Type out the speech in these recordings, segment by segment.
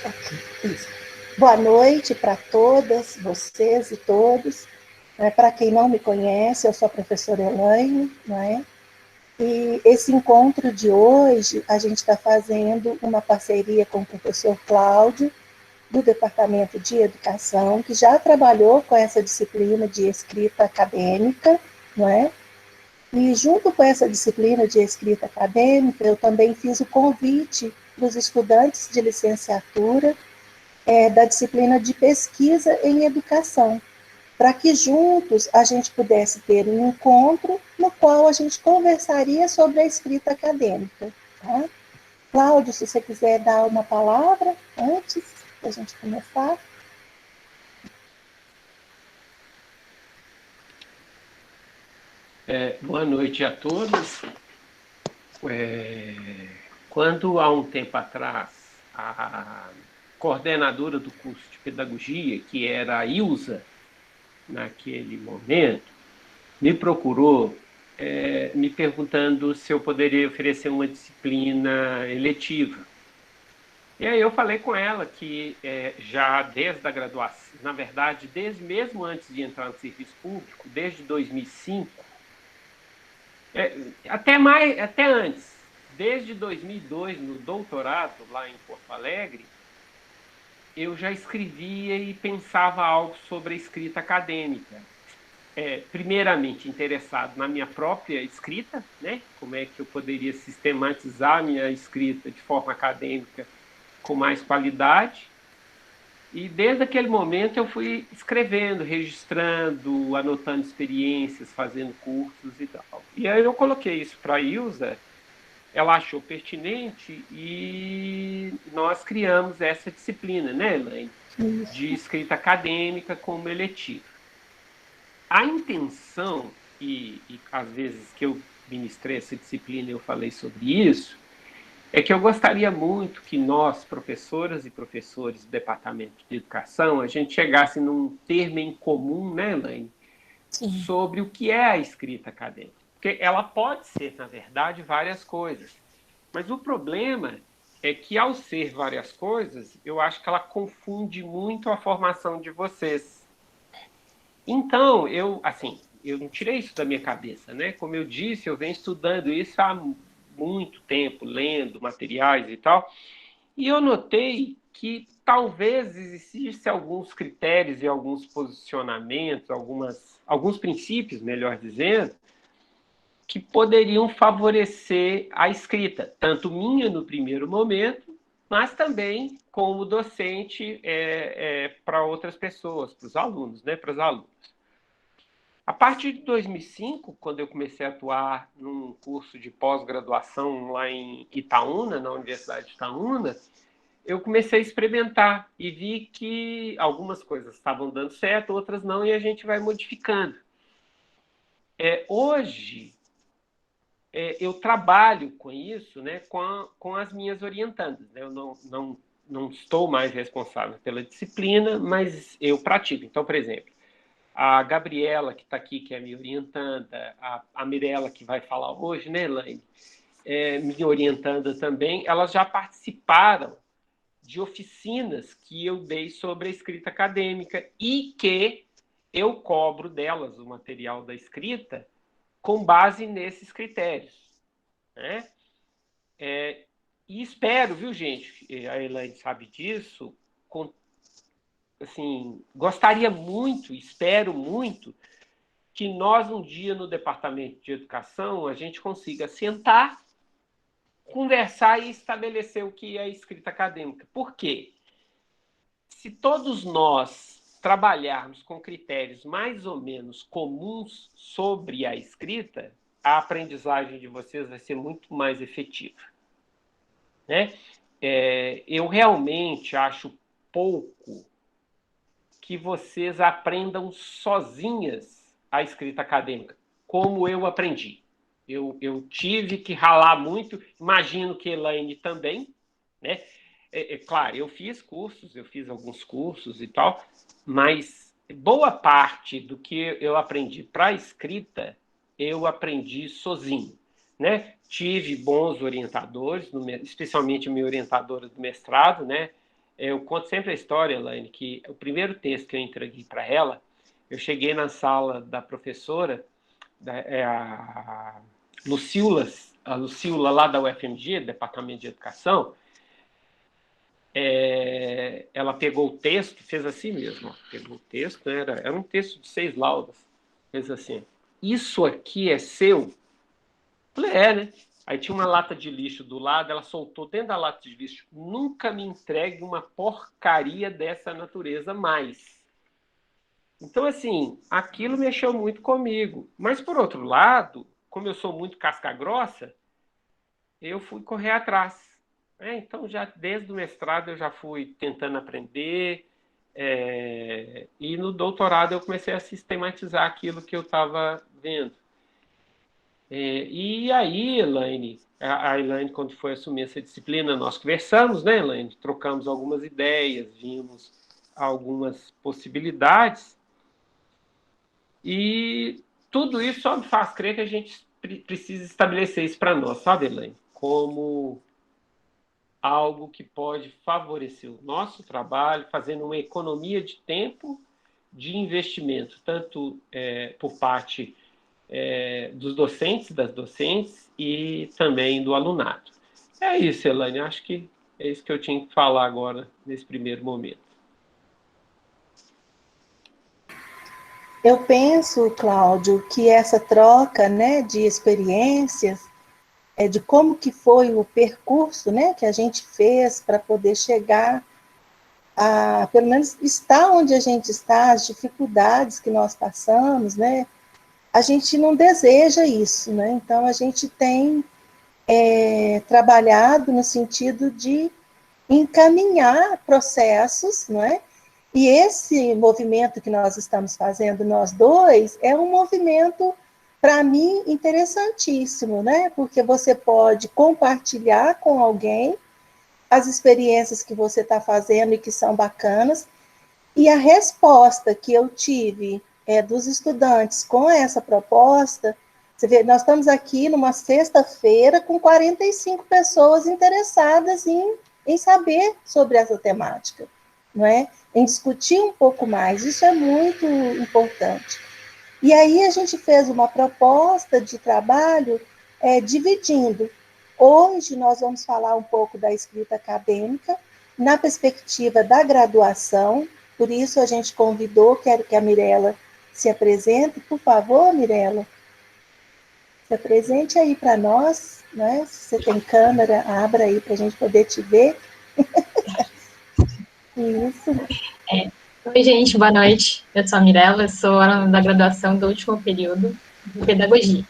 Ok, isso. Boa noite para todas, vocês e todos. Para quem não me conhece, eu sou a professora Elaine, não é? E esse encontro de hoje, a gente está fazendo uma parceria com o professor Cláudio, do Departamento de Educação, que já trabalhou com essa disciplina de escrita acadêmica, não é? E junto com essa disciplina de escrita acadêmica, eu também fiz o convite para os estudantes de licenciatura da disciplina de pesquisa em educação, para que juntos a gente pudesse ter um encontro no qual a gente conversaria sobre a escrita acadêmica. Tá? Cláudio, se você quiser dar uma palavra antes da gente começar. Boa noite a todos. Quando, há um tempo atrás, a coordenadora do curso de pedagogia, que era a Ilza, naquele momento, me procurou me perguntando se eu poderia oferecer uma disciplina eletiva. E aí eu falei com ela que já desde a graduação, na verdade, desde mesmo antes de entrar no serviço público, desde 2005, até antes, desde 2002, no doutorado, lá em Porto Alegre, eu já escrevia e pensava algo sobre a escrita acadêmica. Primeiramente, interessado na minha própria escrita, né? Como é que eu poderia sistematizar a minha escrita de forma acadêmica com mais qualidade. E desde aquele momento eu fui escrevendo, registrando, anotando experiências, fazendo cursos e tal. E aí eu coloquei isso para a Ilza, ela achou pertinente e nós criamos essa disciplina, né, Elaine? De escrita acadêmica como eletiva. A intenção, e às vezes que eu ministrei essa disciplina eu falei sobre isso, é que eu gostaria muito que nós, professoras e professores do Departamento de Educação, a gente chegasse num termo em comum, né, Elaine, sobre o que é a escrita acadêmica. Porque ela pode ser, na verdade, várias coisas. Mas o problema é que, ao ser várias coisas, eu acho que ela confunde muito a formação de vocês. Então, eu não tirei isso da minha cabeça, né? Como eu disse, eu venho estudando isso há muito tempo, lendo materiais e tal, e eu notei que talvez existissem alguns critérios e alguns posicionamentos, alguns princípios, melhor dizendo, que poderiam favorecer a escrita, tanto minha no primeiro momento, mas também como docente para outras pessoas, para os alunos, né, para os alunos. A partir de 2005, quando eu comecei a atuar num curso de pós-graduação lá em Itaúna, na Universidade de Itaúna, eu comecei a experimentar e vi que algumas coisas estavam dando certo, outras não, e a gente vai modificando. Hoje, eu trabalho com isso, né, com as minhas orientandas. Né? Eu não estou mais responsável pela disciplina, mas eu pratico. Então, por exemplo, a Gabriela, que está aqui, que é minha orientanda, a Mirella, que vai falar hoje, né, Elaine? Minha orientanda também, elas já participaram de oficinas que eu dei sobre a escrita acadêmica e que eu cobro delas o material da escrita com base nesses critérios. Né? E espero, viu, gente? A Elaine sabe disso. Gostaria muito, espero muito, que nós, um dia, no Departamento de Educação, a gente consiga sentar, conversar e estabelecer o que é escrita acadêmica. Por quê? Se todos nós trabalharmos com critérios mais ou menos comuns sobre a escrita, a aprendizagem de vocês vai ser muito mais efetiva. Né? Eu realmente acho pouco que vocês aprendam sozinhas a escrita acadêmica, como eu aprendi. Eu tive que ralar muito, imagino que Elaine também, né? Claro, eu fiz alguns cursos e tal, mas boa parte do que eu aprendi para a escrita, eu aprendi sozinho, né? Tive bons orientadores, especialmente a minha orientadora do mestrado, né? Eu conto sempre a história, Elaine, que o primeiro texto que eu entreguei para ela, eu cheguei na sala da professora, a Lucila lá da UFMG, Departamento de Educação. Ela pegou o texto, fez assim mesmo, ó, pegou o texto, era um texto de 6 laudas, fez assim: isso aqui é seu? Eu falei, né? Aí tinha uma lata de lixo do lado, ela soltou dentro da lata de lixo: nunca me entregue uma porcaria dessa natureza mais. Então, assim, aquilo mexeu muito comigo. Mas, por outro lado, como eu sou muito casca grossa, eu fui correr atrás. Então, já desde o mestrado, eu já fui tentando aprender, e no doutorado eu comecei a sistematizar aquilo que eu estava vendo. E aí, Elaine, a Elaine, quando foi assumir essa disciplina, nós conversamos, né, Elaine? Trocamos algumas ideias, vimos algumas possibilidades, e tudo isso só me faz crer que a gente precisa estabelecer isso para nós, sabe, Elaine? Como algo que pode favorecer o nosso trabalho, fazendo uma economia de tempo, de investimento, tanto por parte dos docentes, das docentes, e também do alunado. É isso, Elaine, acho que é isso que eu tinha que falar agora, nesse primeiro momento. Eu penso, Cláudio, que essa troca, né, de experiências, de como que foi o percurso, né, que a gente fez para poder chegar a, pelo menos, estar onde a gente está, as dificuldades que nós passamos, né, a gente não deseja isso, né, então a gente tem trabalhado no sentido de encaminhar processos, não é? E esse movimento que nós estamos fazendo, nós dois, é um movimento, para mim, interessantíssimo, né? Porque você pode compartilhar com alguém as experiências que você está fazendo e que são bacanas, e a resposta que eu tive dos estudantes com essa proposta, você vê, nós estamos aqui numa sexta-feira com 45 pessoas interessadas em saber sobre essa temática, não é? Em discutir um pouco mais, isso é muito importante. E aí a gente fez uma proposta de trabalho dividindo. Hoje nós vamos falar um pouco da escrita acadêmica na perspectiva da graduação, por isso a gente convidou, quero que a Mirella se apresente. Por favor, Mirella, se apresente aí para nós, né? Se você tem câmera, abra aí para a gente poder te ver. Isso. Oi, gente, boa noite. Eu sou a Mirella, sou aluna da graduação do último período de Pedagogia.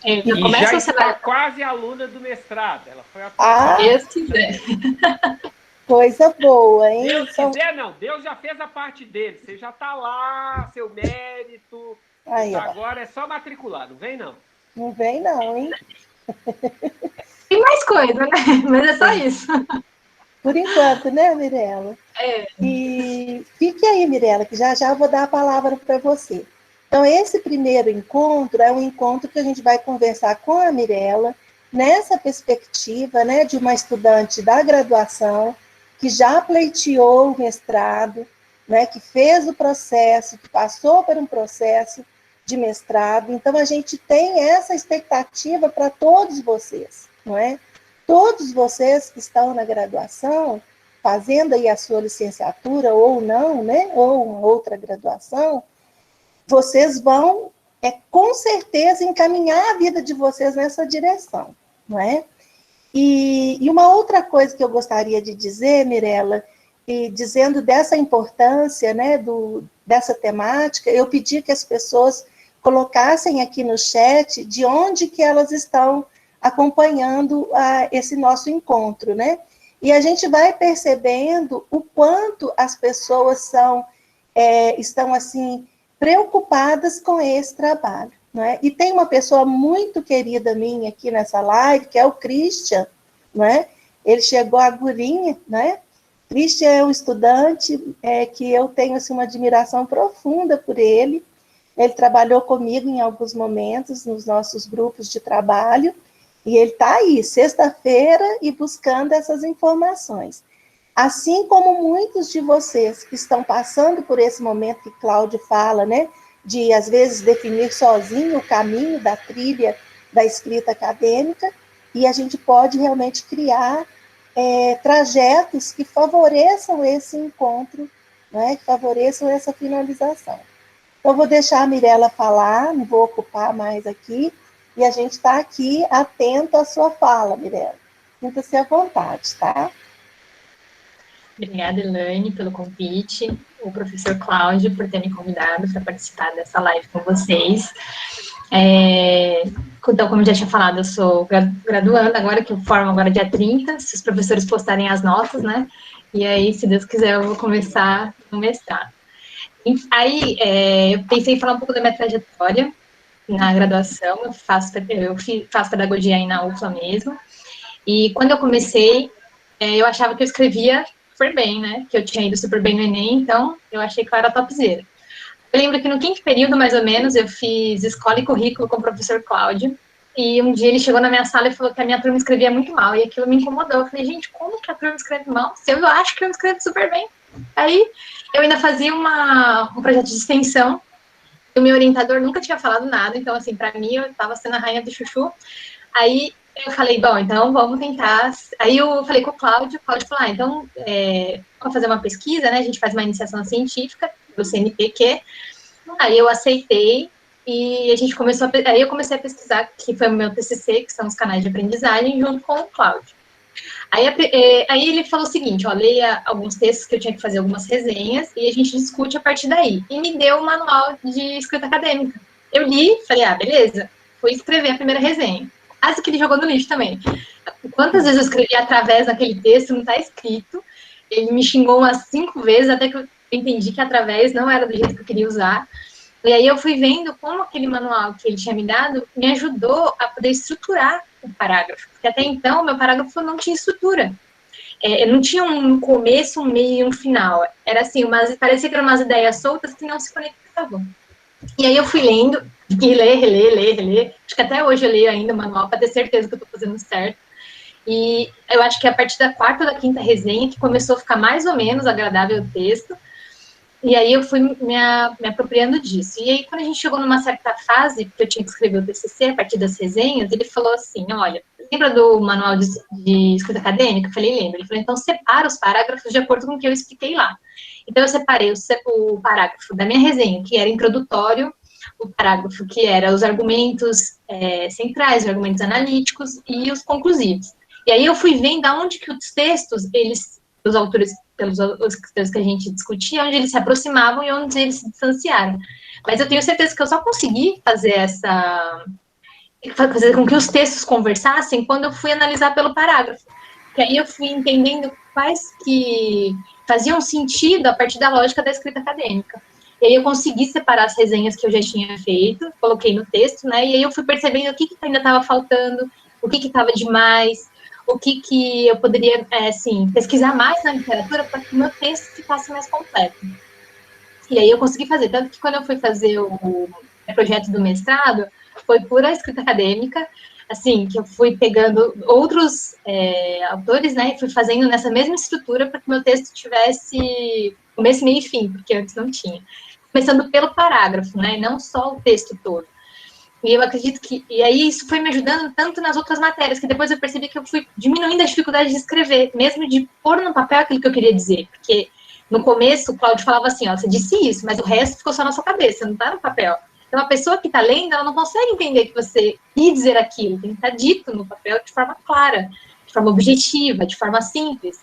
E já está quase aluna do mestrado. Ela foi Deus quiser. Coisa boa, hein? Deus quiser, não. Deus já fez a parte dele. Você já está lá, seu mérito. Aí, agora é só matricular, não vem, não? Não vem, não, hein? Tem mais coisa, né? Mas é só isso. Por enquanto, né, Mirella? E fique aí, Mirella, que já já eu vou dar a palavra para você. Então, esse primeiro encontro é um encontro que a gente vai conversar com a Mirella, nessa perspectiva, né, de uma estudante da graduação, que já pleiteou o mestrado, né, que fez o processo, que passou por um processo de mestrado. Então, a gente tem essa expectativa para todos vocês, não é? Todos vocês que estão na graduação, fazendo aí a sua licenciatura ou não, né, ou uma outra graduação, vocês vão, com certeza, encaminhar a vida de vocês nessa direção, não é? E uma outra coisa que eu gostaria de dizer, Mirella, e dizendo dessa importância, né, dessa temática, eu pedi que as pessoas colocassem aqui no chat de onde que elas estão acompanhando esse nosso encontro, né? E a gente vai percebendo o quanto as pessoas estão, assim, preocupadas com esse trabalho, não é? E tem uma pessoa muito querida minha aqui nessa live, que é o Christian, não é? Ele chegou agorinha, né? Christian é um estudante que eu tenho, assim, uma admiração profunda por ele. Ele trabalhou comigo em alguns momentos nos nossos grupos de trabalho, E ele está aí, sexta-feira, e buscando essas informações. Assim como muitos de vocês que estão passando por esse momento que Cláudio fala, né, de, às vezes, definir sozinho o caminho da trilha da escrita acadêmica, e a gente pode realmente criar trajetos que favoreçam esse encontro, né, que favoreçam essa finalização. Então, vou deixar a Mirella falar, não vou ocupar mais aqui, e a gente está aqui atento à sua fala, Mirella. Sinta-se à vontade, tá? Obrigada, Elaine, pelo convite, o professor Cláudio por ter me convidado para participar dessa live com vocês. Então, como eu já tinha falado, eu sou graduanda agora, que eu formo agora dia 30, se os professores postarem as notas, né? E aí, se Deus quiser, eu vou começar no mestrado. Aí, eu pensei em falar um pouco da minha trajetória na graduação, eu faço pedagogia aí na UFLA mesmo, e quando eu comecei, eu achava que eu escrevia super bem, né, que eu tinha ido super bem no Enem, então eu achei que eu era topzera. Eu lembro que no 5º período, mais ou menos, eu fiz escola e currículo com o professor Cláudio, e um dia ele chegou na minha sala e falou que a minha turma escrevia muito mal, e aquilo me incomodou. Eu falei, gente, como que a turma escreve mal? Se eu acho que eu escrevo super bem. Aí, eu ainda fazia um projeto de extensão, e o meu orientador nunca tinha falado nada, então, assim, para mim, eu estava sendo a rainha do chuchu. Aí, eu falei, bom, então, vamos tentar. Aí, eu falei com o Cláudio falou, então, vamos fazer uma pesquisa, né, a gente faz uma iniciação científica do CNPq. Aí, eu aceitei, e a gente começou aí eu comecei a pesquisar, que foi o meu TCC, que são os canais de aprendizagem, junto com o Cláudio. Aí ele falou o seguinte, ó, leia alguns textos que eu tinha que fazer algumas resenhas e a gente discute a partir daí. E me deu um manual de escrita acadêmica. Eu li, falei, beleza, fui escrever a primeira resenha. Quase que ele jogou no lixo também. Quantas vezes eu escrevi através daquele texto, não está escrito. Ele me xingou umas 5 vezes, até que eu entendi que através não era do jeito que eu queria usar. E aí eu fui vendo como aquele manual que ele tinha me dado me ajudou a poder estruturar o parágrafo. Porque até então, meu parágrafo não tinha estrutura. Não tinha um começo, um meio e um final. Era assim, parecia que eram umas ideias soltas que não se conectavam. E aí eu fui lendo, e reler. Acho que até hoje eu leio ainda o manual para ter certeza que eu estou fazendo certo. E eu acho que a partir da 4ª ou da 5ª resenha que começou a ficar mais ou menos agradável o texto. E aí eu fui me apropriando disso. E aí, quando a gente chegou numa certa fase, que eu tinha que escrever o TCC, a partir das resenhas, ele falou assim, olha, lembra do manual de escrita acadêmica? Eu falei, lembro. Ele falou, então separa os parágrafos de acordo com o que eu expliquei lá. Então, eu separei o parágrafo da minha resenha, que era introdutório, o parágrafo que era os argumentos centrais, os argumentos analíticos e os conclusivos. E aí eu fui vendo aonde que os textos, os autores, pelos textos que a gente discutia, onde eles se aproximavam e onde eles se distanciaram. Mas eu tenho certeza que eu só consegui fazer com que os textos conversassem quando eu fui analisar pelo parágrafo. Que aí eu fui entendendo quais que faziam sentido a partir da lógica da escrita acadêmica. E aí eu consegui separar as resenhas que eu já tinha feito, coloquei no texto, né? E aí eu fui percebendo o que ainda estava faltando, o que estava demais, o que eu poderia, pesquisar mais na literatura para que o meu texto ficasse mais completo. E aí eu consegui fazer, tanto que quando eu fui fazer o projeto do mestrado, foi pura escrita acadêmica, assim, que eu fui pegando outros autores, né, e fui fazendo nessa mesma estrutura para que meu texto tivesse começo, meio e fim, porque antes não tinha. Começando pelo parágrafo, né, não só o texto todo. E eu acredito que... E aí isso foi me ajudando tanto nas outras matérias, que depois eu percebi que eu fui diminuindo a dificuldade de escrever, mesmo de pôr no papel aquilo que eu queria dizer. Porque no começo o Cláudio falava assim, ó, você disse isso, mas o resto ficou só na sua cabeça, não tá no papel. Então a pessoa que está lendo, ela não consegue entender que você quis dizer aquilo, tem que estar dito no papel de forma clara, de forma objetiva, de forma simples.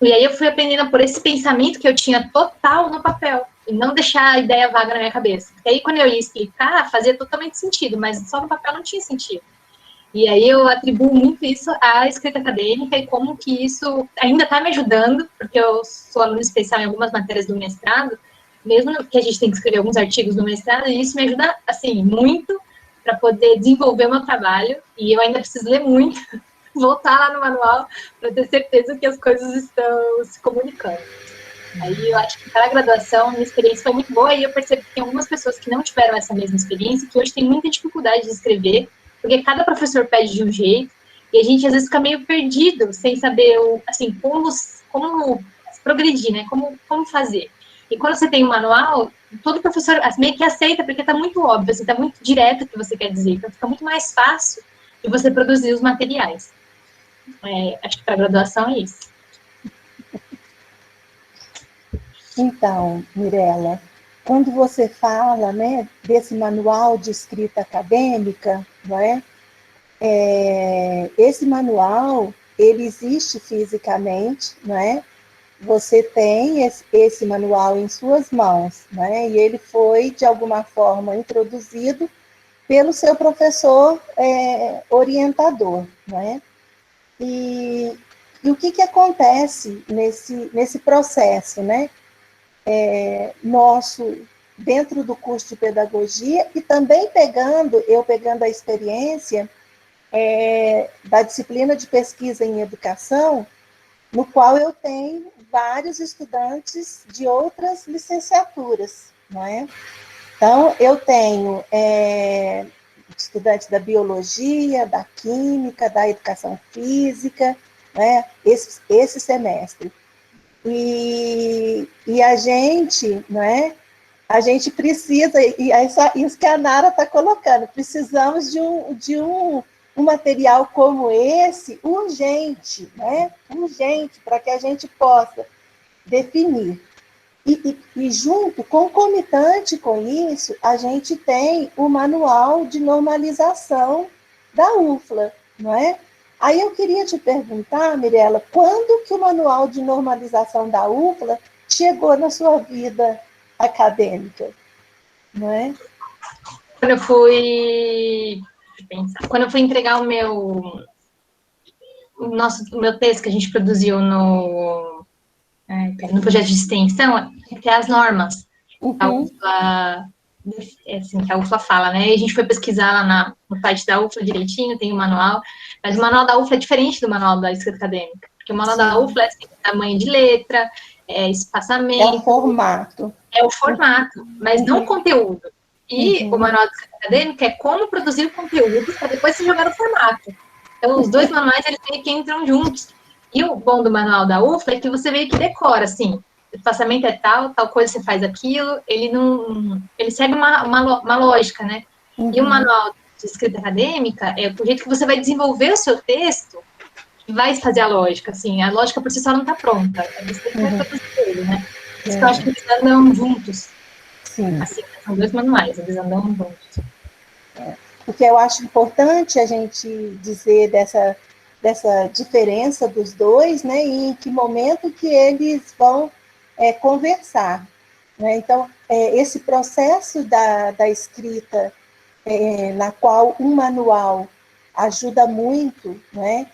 E aí eu fui aprendendo por esse pensamento que eu tinha total no papel, e não deixar a ideia vaga na minha cabeça. E aí, quando eu ia explicar, fazia totalmente sentido, mas só no papel não tinha sentido. E aí eu atribuo muito isso à escrita acadêmica e como que isso ainda está me ajudando, porque eu sou aluna especial em algumas matérias do mestrado, mesmo que a gente tem que escrever alguns artigos no mestrado, e isso me ajuda, assim, muito para poder desenvolver o meu trabalho, e eu ainda preciso ler muito, voltar lá no manual, para ter certeza que as coisas estão se comunicando. Aí eu acho que para a graduação, a minha experiência foi muito boa, e eu percebo que tem algumas pessoas que não tiveram essa mesma experiência, que hoje têm muita dificuldade de escrever, porque cada professor pede de um jeito, e a gente às vezes fica meio perdido, sem saber, assim, como progredir, né? Como fazer. E quando você tem um manual, todo professor meio que aceita, porque está muito óbvio, assim, está muito direto o que você quer dizer, então fica muito mais fácil de você produzir os materiais. Acho que para graduação é isso. Então, Mirella, quando você fala, né, desse manual de escrita acadêmica, não é? Esse manual, ele existe fisicamente, não é? Você tem esse manual em suas mãos, né? E ele foi, de alguma forma, introduzido pelo seu professor orientador, né? E o que acontece nesse processo, né? Nosso, dentro do curso de pedagogia, e também pegando a experiência da disciplina de pesquisa em educação, no qual eu tenho vários estudantes de outras licenciaturas, não é? Então, eu tenho estudantes da biologia, da química, da educação física, né, esse semestre. E a gente, não é? A gente precisa, e isso que a Nara está colocando, precisamos de um material como esse urgente, né? Urgente, para que a gente possa definir. E junto, concomitante com isso, a gente tem o manual de normalização da UFLA, não é? Aí eu queria te perguntar, Mirella, quando que o manual de normalização da UFLA chegou na sua vida acadêmica, não é? Quando eu fui entregar o meu texto que a gente produziu no projeto de extensão, que é as normas. A UFLA, assim, que a UFLA fala, né? E a gente foi pesquisar lá no site da UFLA direitinho, tem o manual, mas o manual da UFLA é diferente do manual da escrita acadêmica, porque o manual da UFLA é assim, tamanho de letra, espaçamento. É o formato. É o formato, mas não o conteúdo. E o manual de escrita acadêmica é como produzir o conteúdo para depois se jogar no formato. Então, os dois manuais, eles meio que entram juntos. E o bom do manual da UFLA é que você meio que decora, assim, o espaçamento é tal coisa você faz aquilo, ele segue uma lógica, né? E o manual de escrita acadêmica é o jeito que você vai desenvolver o seu texto que vai fazer a lógica, assim, a lógica por si só não está pronta, você tem que vai produzir ele, né? Por isso que eu acho que eles andam juntos. Sim. Assim, são dois manuais, eles andam juntos. Porque eu acho importante a gente dizer dessa diferença dos dois, né, e em que momento que eles vão conversar. Né? Então, esse processo da escrita, na qual um manual ajuda muito, né,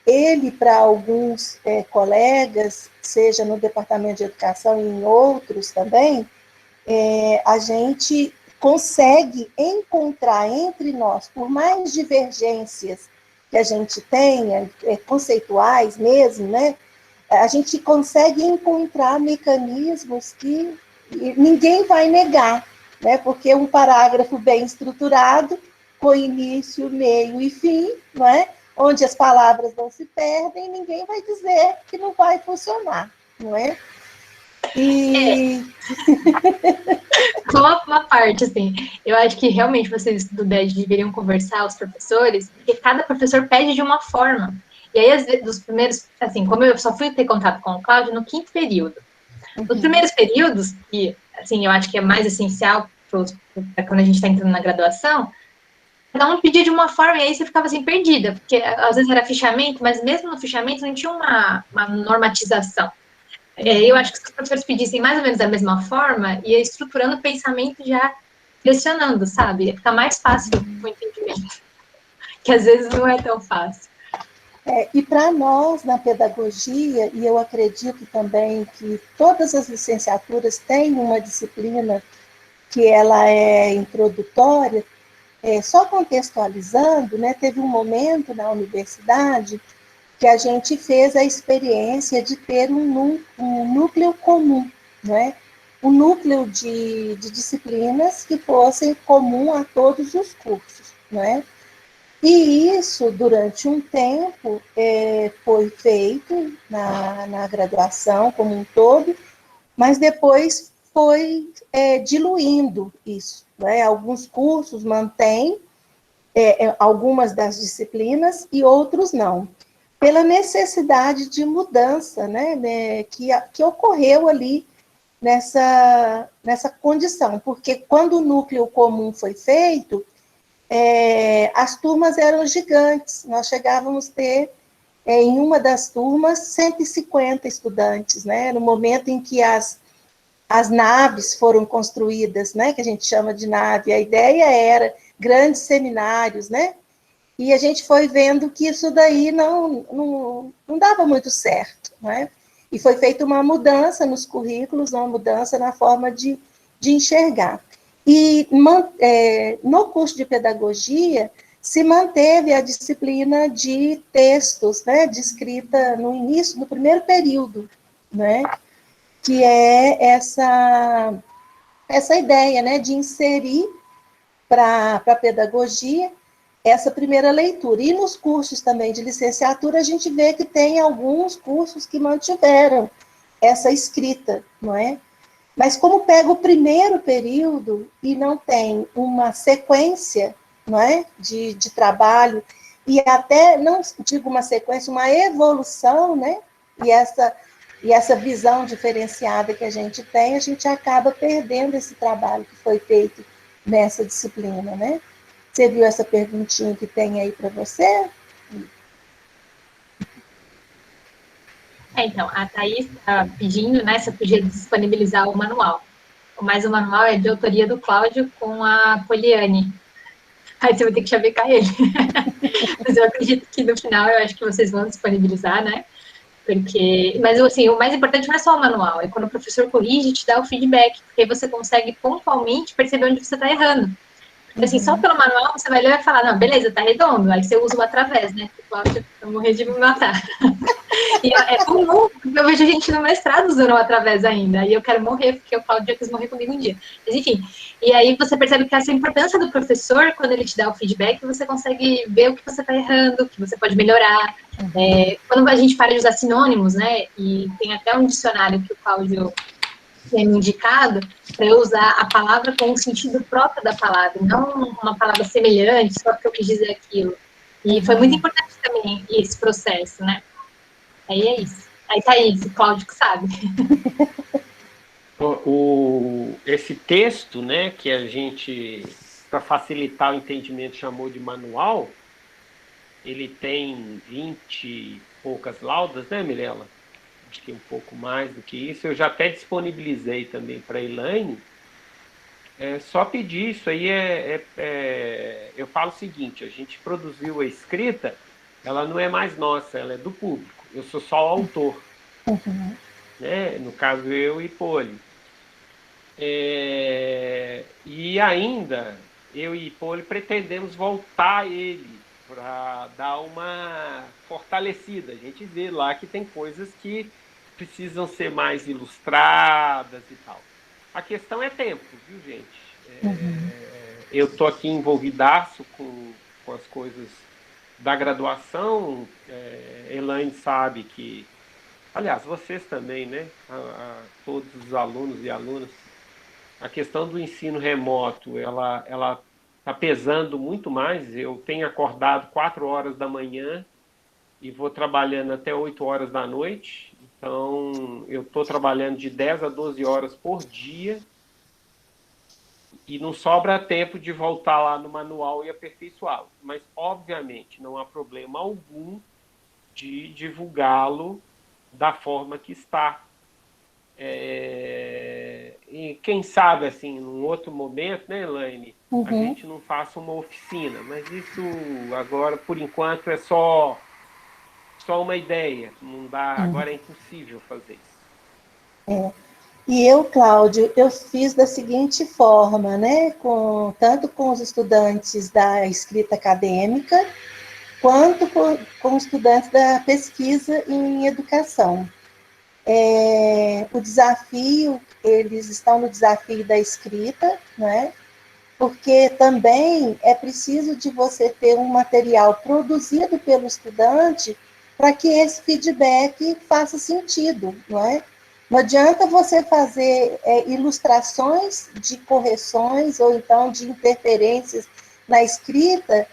ele, para alguns colegas, seja no Departamento de Educação e em outros também, a gente consegue encontrar entre nós, por mais divergências que a gente tenha, conceituais mesmo, né? A gente consegue encontrar mecanismos que ninguém vai negar, né? Porque um parágrafo bem estruturado, com início, meio e fim, não é? Onde as palavras não se perdem, ninguém vai dizer que não vai funcionar, não é? Uma parte, assim, eu acho que realmente vocês do DED deveriam conversar, os professores, porque cada professor pede de uma forma. E aí, às vezes, dos primeiros, assim, como eu só fui ter contato com o Cláudio no 5º período. Nos primeiros períodos, que, assim, eu acho que é mais essencial para quando a gente está entrando na graduação, cada um pedia de uma forma, e aí você ficava, assim, perdida, porque às vezes era fichamento, mas mesmo no fichamento não tinha uma normatização. Eu acho que se os professores pedissem mais ou menos da mesma forma, ia estruturando o pensamento já pressionando, sabe? Ia ficar mais fácil o entendimento, que às vezes não é tão fácil. E para nós, na pedagogia, e eu acredito também que todas as licenciaturas têm uma disciplina que ela é introdutória, só contextualizando, né, teve um momento na universidade que a gente fez a experiência de ter um núcleo comum, né? Um núcleo de disciplinas que fossem comum a todos os cursos, né? E isso, durante um tempo, foi feito na graduação como um todo, mas depois foi diluindo isso, né? Alguns cursos mantêm algumas das disciplinas e outros não, pela necessidade de mudança, né, que ocorreu ali nessa condição, porque quando o núcleo comum foi feito, as turmas eram gigantes, nós chegávamos a ter, em uma das turmas, 150 estudantes, né, no momento em que as naves foram construídas, né, que a gente chama de nave, a ideia era grandes seminários, né, e a gente foi vendo que isso daí não dava muito certo, né, e foi feita uma mudança nos currículos, uma mudança na forma de enxergar. E no curso de pedagogia, se manteve a disciplina de textos, né, de escrita no início, no primeiro período, né, que é essa ideia, né, de inserir para a pedagogia essa primeira leitura. E nos cursos também de licenciatura, a gente vê que tem alguns cursos que mantiveram essa escrita, não é? Mas como pega o primeiro período e não tem uma sequência, não é, de trabalho, e até, não digo uma sequência, uma evolução, né, e essa visão diferenciada que a gente tem, a gente acaba perdendo esse trabalho que foi feito nessa disciplina, né? Você viu essa perguntinha que tem aí para você? Então, a Thaís está pedindo, né, se eu podia disponibilizar o manual. Mas o manual é de autoria do Cláudio com a Poliane. Aí você vai ter que chavecar ele. Mas eu acredito que no final eu acho que vocês vão disponibilizar, né? Mas assim, o mais importante não é só o manual, é quando o professor corrige, te dá o feedback, porque aí você consegue pontualmente perceber onde você está errando. Porque assim, só pelo manual você vai ler e vai falar, não, beleza, tá redondo, aí você usa o através, né? Eu morri de me matar. E é comum, porque eu vejo gente no mestrado usando o através ainda, e eu quero morrer, porque o Cláudio já quis morrer comigo um dia. Mas enfim, e aí você percebe que essa importância do professor, quando ele te dá o feedback, você consegue ver o que você está errando, o que você pode melhorar. Quando a gente para de usar sinônimos, né, e tem até um dicionário que o Cláudio tem me indicado, para eu usar a palavra com o sentido próprio da palavra, não uma palavra semelhante, só porque eu quis dizer aquilo. E foi muito importante também esse processo, né? Aí é isso. Aí tá isso, o Cláudio que sabe. Esse texto, né, que a gente, para facilitar o entendimento, chamou de manual, ele tem 20 e poucas laudas, né, Mirella? Acho que um pouco mais do que isso. Eu já até disponibilizei também para a Elaine. Só pedir isso aí eu falo o seguinte, a gente produziu a escrita, ela não é mais nossa, ela é do público. Eu sou só o autor. Né? No caso, eu e Poli. E ainda, eu e Poli pretendemos voltar a ele para dar uma fortalecida. A gente vê lá que tem coisas que precisam ser mais ilustradas e tal. A questão é tempo, viu, gente? Eu estou aqui envolvidaço com as coisas da graduação. Elaine sabe que, aliás, vocês também, né? Todos os alunos e alunas, a questão do ensino remoto, ela está pesando muito mais. Eu tenho acordado 4 horas da manhã e vou trabalhando até 8 horas da noite. Então, eu estou trabalhando de 10 a 12 horas por dia e não sobra tempo de voltar lá no manual e aperfeiçoá-lo. Mas, obviamente, não há problema algum de divulgá-lo da forma que está. E quem sabe, assim, num outro momento, né, Elaine, a gente não faça uma oficina, mas isso agora, por enquanto, é só uma ideia, não dá, agora é impossível fazer isso. E eu, Cláudio, eu fiz da seguinte forma, né, tanto com os estudantes da escrita acadêmica, quanto com os estudantes da pesquisa em educação. O desafio, eles estão no desafio da escrita, né? porque também é preciso de você ter um material produzido pelo estudante para que esse feedback faça sentido, não é? Não adianta você fazer ilustrações de correções ou então de interferências na escrita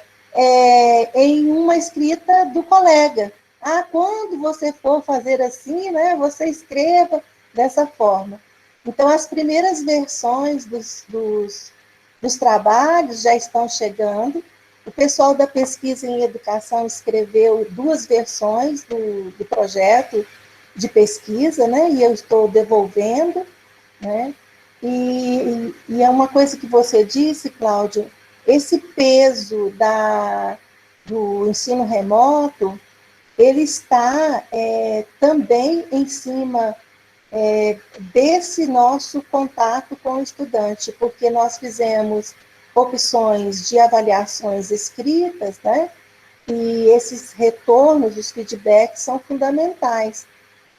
em uma escrita do colega. Ah, quando você for fazer assim, né, você escreva dessa forma. Então, as primeiras versões dos trabalhos já estão chegando. O pessoal da pesquisa em educação escreveu 2 versões do projeto de pesquisa, né? E eu estou devolvendo, né? E é uma coisa que você disse, Cláudio, esse peso do ensino remoto, ele está também em cima desse nosso contato com o estudante, porque nós fizemos opções de avaliações escritas, né? E esses retornos, os feedbacks, são fundamentais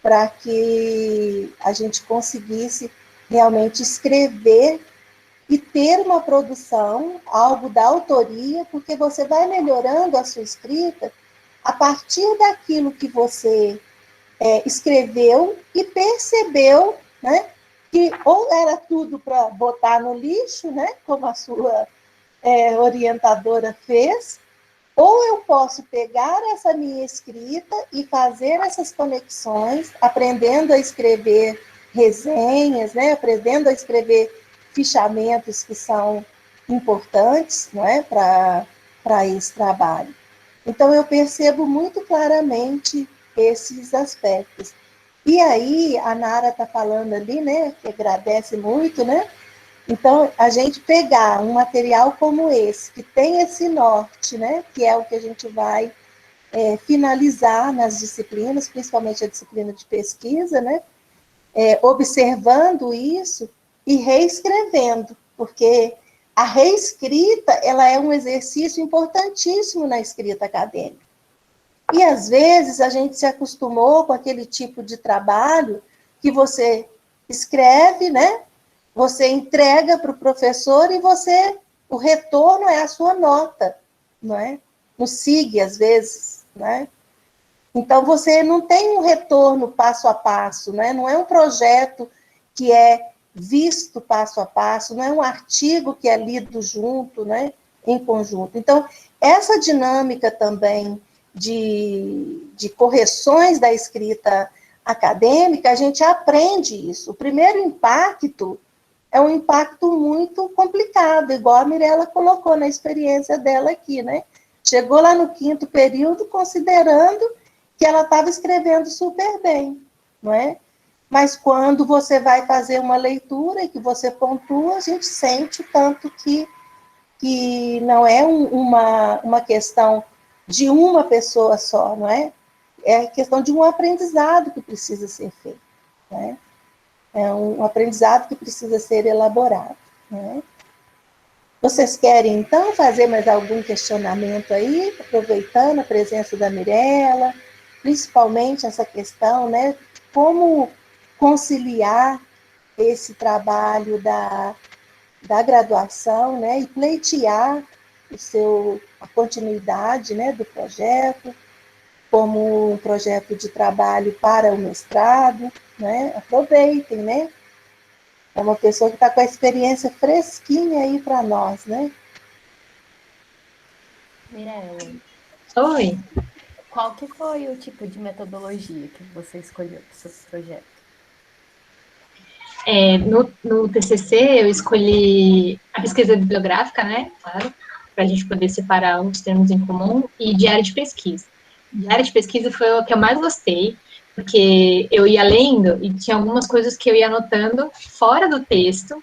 para que a gente conseguisse realmente escrever e ter uma produção, algo da autoria, porque você vai melhorando a sua escrita a partir daquilo que você escreveu e percebeu, né, que ou era tudo para botar no lixo, né, como a sua orientadora fez, ou eu posso pegar essa minha escrita e fazer essas conexões, aprendendo a escrever resenhas, né, aprendendo a escrever fichamentos que são importantes, não é, para esse trabalho. Então, eu percebo muito claramente esses aspectos. E aí, a Nara está falando ali, né, que agradece muito, né? Então, a gente pegar um material como esse, que tem esse norte, né, que é o que a gente vai finalizar nas disciplinas, principalmente a disciplina de pesquisa, né, observando isso e reescrevendo, porque a reescrita, ela é um exercício importantíssimo na escrita acadêmica. E, às vezes, a gente se acostumou com aquele tipo de trabalho que você escreve, né? Você entrega para o professor e o retorno é a sua nota, não é? No SIG, às vezes, né? Então, você não tem um retorno passo a passo, né? Não é um projeto que é visto passo a passo, não é um artigo que é lido junto, né? Em conjunto. Então, essa dinâmica também de correções da escrita acadêmica, a gente aprende isso. O primeiro impacto é um impacto muito complicado, igual a Mirella colocou na experiência dela aqui, né? Chegou lá no 5º período considerando que ela estava escrevendo super bem, não é? Mas quando você vai fazer uma leitura e que você pontua, a gente sente o tanto que não é uma questão de uma pessoa só, não é? É questão de um aprendizado que precisa ser feito, né? É um aprendizado que precisa ser elaborado, né? Vocês querem, então, fazer mais algum questionamento aí, aproveitando a presença da Mirella, principalmente essa questão, né? Como conciliar esse trabalho da graduação, né? E pleitear a continuidade, né, do projeto, como um projeto de trabalho para o mestrado, né? Aproveitem, né? É uma pessoa que está com a experiência fresquinha aí para nós, né? Mirella, Oi. qual que foi o tipo de metodologia que você escolheu para o seu projeto? No TCC, eu escolhi a pesquisa bibliográfica, né? Claro, para a gente poder separar os termos em comum, e diário de pesquisa. Diário de pesquisa foi o que eu mais gostei, porque eu ia lendo e tinha algumas coisas que eu ia anotando fora do texto,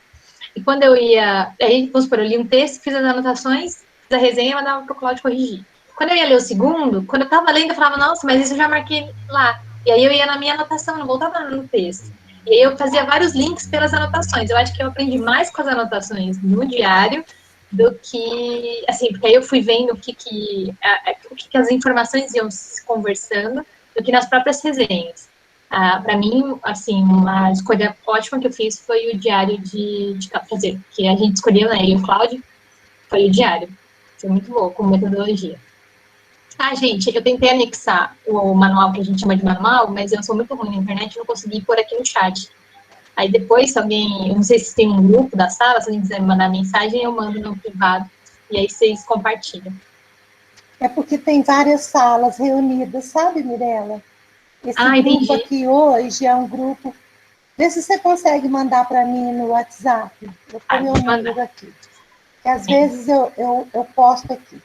e quando eu ia, aí, vamos supor, eu li um texto, fiz as anotações, fiz a resenha e mandava para o Cláudio corrigir. Quando eu ia ler o segundo, quando eu estava lendo, eu falava, nossa, mas isso eu já marquei lá. E aí eu ia na minha anotação, não voltava no texto. E aí eu fazia vários links pelas anotações. Eu acho que eu aprendi mais com as anotações no diário do que, assim, porque aí eu fui vendo o que as informações iam se conversando do que nas próprias resenhas. Para mim, assim, uma escolha ótima que eu fiz foi o diário de fazer, que a gente escolheu, né, eu e o Cláudio, Folha diário. Isso é muito louco, como metodologia. Ah, gente, eu tentei anexar o manual que a gente chama de manual, mas eu sou muito ruim na internet e não consegui pôr aqui no chat. Aí depois, se alguém, eu não sei se tem um grupo da sala, se alguém quiser me mandar mensagem, eu mando no privado. E aí vocês compartilham. É porque tem várias salas reunidas, sabe, Mirella? Esse grupo entendi. aqui hoje é um grupo. Vê se você consegue mandar para mim no WhatsApp. Eu ponho meu número aqui. Que às vezes eu posto aqui.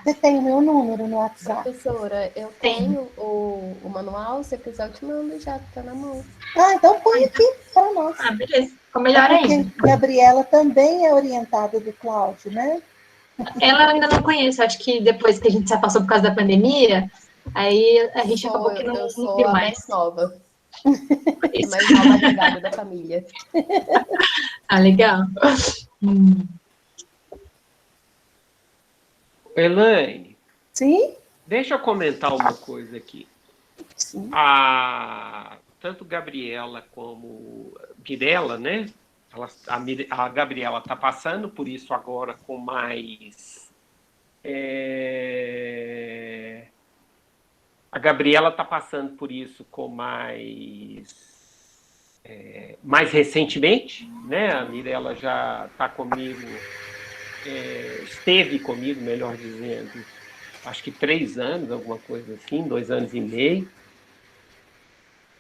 Você tem o meu número no WhatsApp? Professora, eu tenho o manual, se quiser eu te mando já, tá na mão. Ah, então põe aqui para nós. Ah, beleza. Ficou melhor ainda. Gabriela também é orientada do Cláudio, né? Ela ainda não conheço, acho que depois que a gente se afastou por causa da pandemia, aí a gente acabou que não Eu sou viu a mais. mais nova. Isso. A mais nova agregada da família. Ah, legal. Elaine, Sim? deixa eu comentar uma coisa aqui. Sim. Tanto Gabriela como Mirella, né? A Gabriela está passando por isso agora com mais. A Gabriela está passando por isso com mais recentemente, né? A Mirella já está comigo, esteve comigo, melhor dizendo, acho que 3 anos, alguma coisa assim, 2 anos e meio.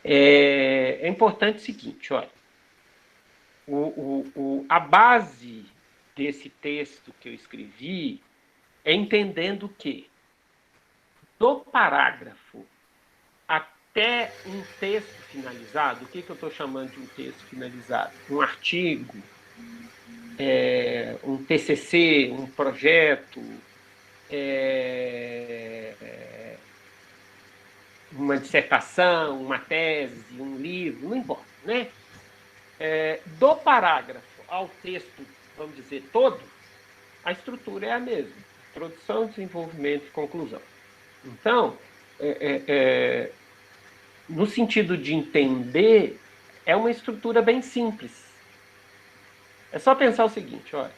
É importante o seguinte, olha, a base desse texto que eu escrevi é entendendo que do parágrafo até um texto finalizado, o que eu estou chamando de um texto finalizado? Um artigo, um TCC, um projeto, uma dissertação, uma tese, um livro, não importa, né? Do parágrafo ao texto, vamos dizer, todo, a estrutura é a mesma. Introdução, desenvolvimento e conclusão. Então, no sentido de entender, é uma estrutura bem simples. É só pensar o seguinte, olha,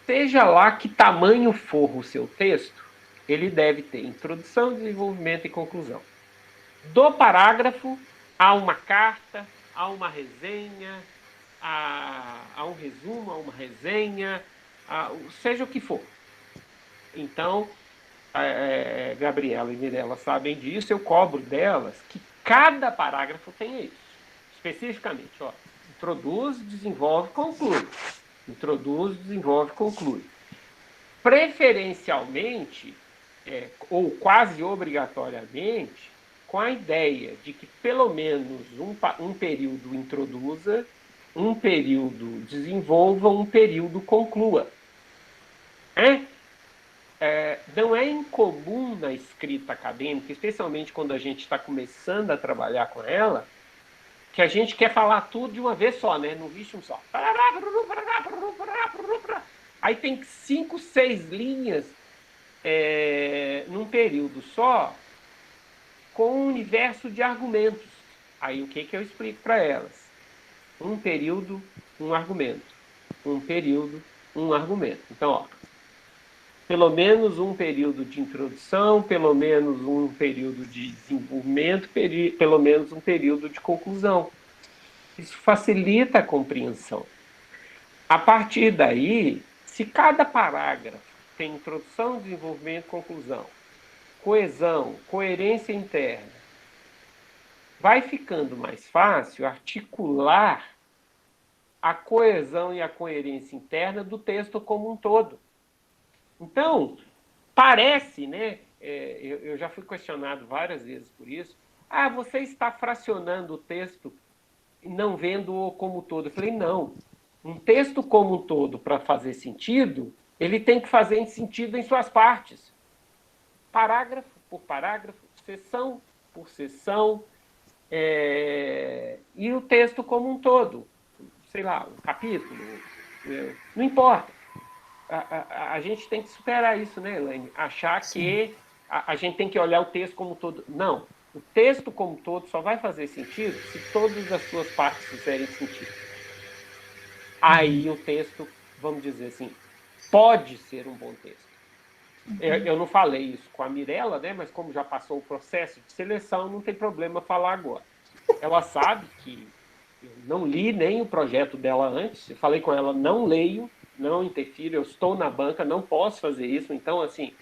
seja lá que tamanho for o seu texto, ele deve ter introdução, desenvolvimento e conclusão. Do parágrafo, há uma carta, há uma resenha, há um resumo, há uma resenha, seja o que for. Então, Gabriela e Mirella sabem disso, eu cobro delas que cada parágrafo tenha isso. Especificamente, ó, introduz, desenvolve, conclui. Introduz, desenvolve, conclui. Preferencialmente, ou quase obrigatoriamente, com a ideia de que pelo menos um período introduza, um período desenvolva, um período conclua. Não é incomum na escrita acadêmica, especialmente quando a gente está começando a trabalhar com ela, que a gente quer falar tudo de uma vez só, né? No ritmo só. Aí tem 5, 6 linhas num período só, com um universo de argumentos. Aí o que eu explico para elas? Um período, um argumento. Um período, um argumento. Então, ó, pelo menos um período de introdução, pelo menos um período de desenvolvimento, pelo menos um período de conclusão. Isso facilita a compreensão. A partir daí, se cada parágrafo tem introdução, desenvolvimento, conclusão, coesão, coerência interna, vai ficando mais fácil articular a coesão e a coerência interna do texto como um todo. Então, parece, né? Eu já fui questionado várias vezes por isso. Você está fracionando o texto e não vendo-o como todo. Eu falei, não. Um texto como um todo, para fazer sentido, ele tem que fazer sentido em suas partes. Parágrafo por parágrafo, seção por seção, e o texto como um todo. Sei lá, um capítulo, não importa. A gente tem que superar isso, né, Elaine? Achar Sim. que a gente tem que olhar o texto como um todo. Não. O texto como um todo só vai fazer sentido se todas as suas partes fizerem sentido. Aí o texto, vamos dizer assim, pode ser um bom texto. Eu não falei isso com a Mirella, né, mas como já passou o processo de seleção, não tem problema falar agora. Ela sabe que eu não li nem o projeto dela antes, eu falei com ela, não leio, não interfiro, eu estou na banca, não posso fazer isso, então, assim,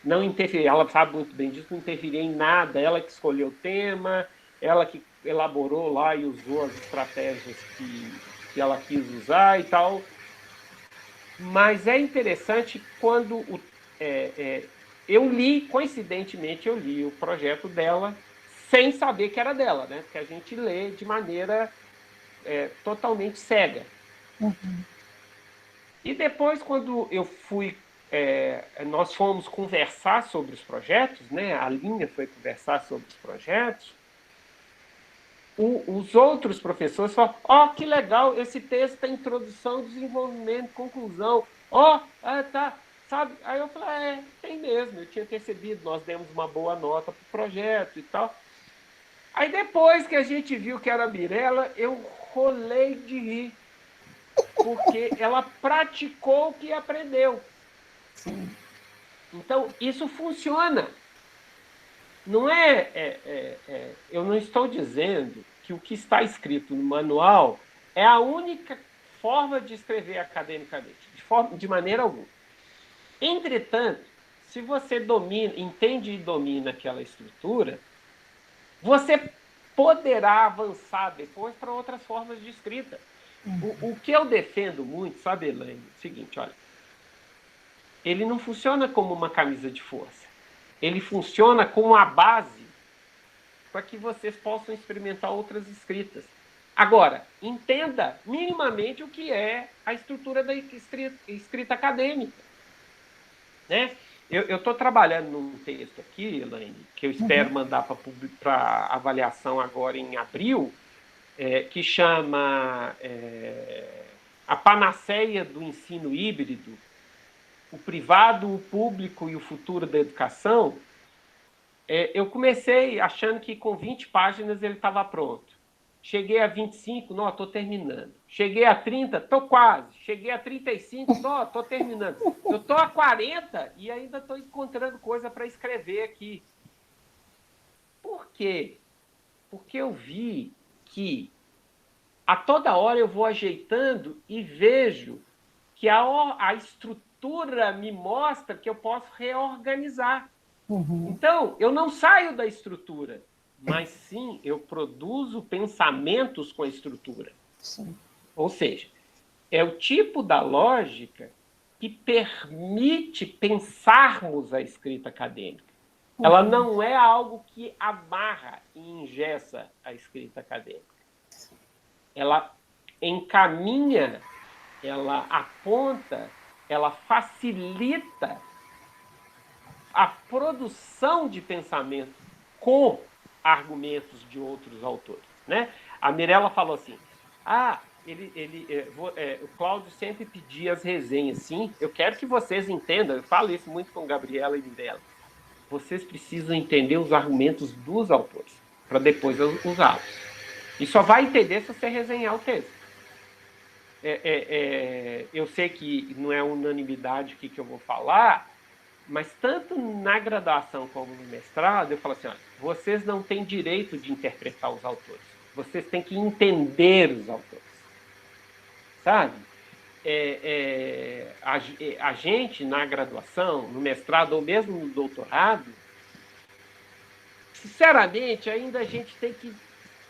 não interferir, ela sabe muito bem disso, não interferir em nada, ela que escolheu o tema, ela que elaborou lá e usou as estratégias que ela quis usar e tal. Mas é interessante quando eu li, coincidentemente, eu li o projeto dela sem saber que era dela, né? Porque a gente lê de maneira totalmente cega. Uhum. E depois, quando eu fui, nós fomos conversar sobre os projetos, né? A linha foi conversar sobre os projetos. Os outros professores falaram, que legal, esse texto tem introdução, desenvolvimento, conclusão. Tá, sabe? Aí eu falei, tem mesmo, eu tinha percebido, nós demos uma boa nota para o projeto e tal. Aí depois que a gente viu que era a Mirella, eu rolei de rir, porque ela praticou o que aprendeu. Sim. Então, isso funciona. Não eu não estou dizendo que o que está escrito no manual é a única forma de escrever academicamente, de maneira alguma. Entretanto, se você entende e domina aquela estrutura, você poderá avançar depois para outras formas de escrita. O que eu defendo muito, sabe, Elaine? É o seguinte, olha, ele não funciona como uma camisa de força. Ele funciona como a base para que vocês possam experimentar outras escritas. Agora, entenda minimamente o que é a estrutura da escrita acadêmica. Né? Eu estou trabalhando num texto aqui, Elaine, que eu espero mandar para avaliação agora em abril, que chama A Panaceia do Ensino Híbrido, o privado, o público e o futuro da educação. Eu comecei achando que com 20 páginas ele estava pronto. Cheguei a 25, não, estou terminando. Cheguei a 30, estou quase. Cheguei a 35, não, estou terminando. Eu estou a 40 e ainda estou encontrando coisa para escrever aqui. Por quê? Porque eu vi que a toda hora eu vou ajeitando e vejo que a estrutura me mostra que eu posso reorganizar. Então, eu não saio da estrutura, mas sim eu produzo pensamentos com a estrutura. Sim. Ou seja, é o tipo da lógica que permite pensarmos a escrita acadêmica. Ela não é algo que amarra e engessa a escrita acadêmica. Ela encaminha, ela aponta, ela facilita a produção de pensamento com argumentos de outros autores. Né? A Mirella falou assim, o Cláudio sempre pedia as resenhas. Sim, eu quero que vocês entendam, eu falo isso muito com Gabriela e Mirella, vocês precisam entender os argumentos dos autores, para depois usá-los. E só vai entender se você resenhar o texto. Eu sei que não é unanimidade o que eu vou falar, mas tanto na graduação como no mestrado, eu falo assim, olha, vocês não têm direito de interpretar os autores. Vocês têm que entender os autores. Sabe? A gente, na graduação, no mestrado ou mesmo no doutorado, sinceramente, ainda a gente tem que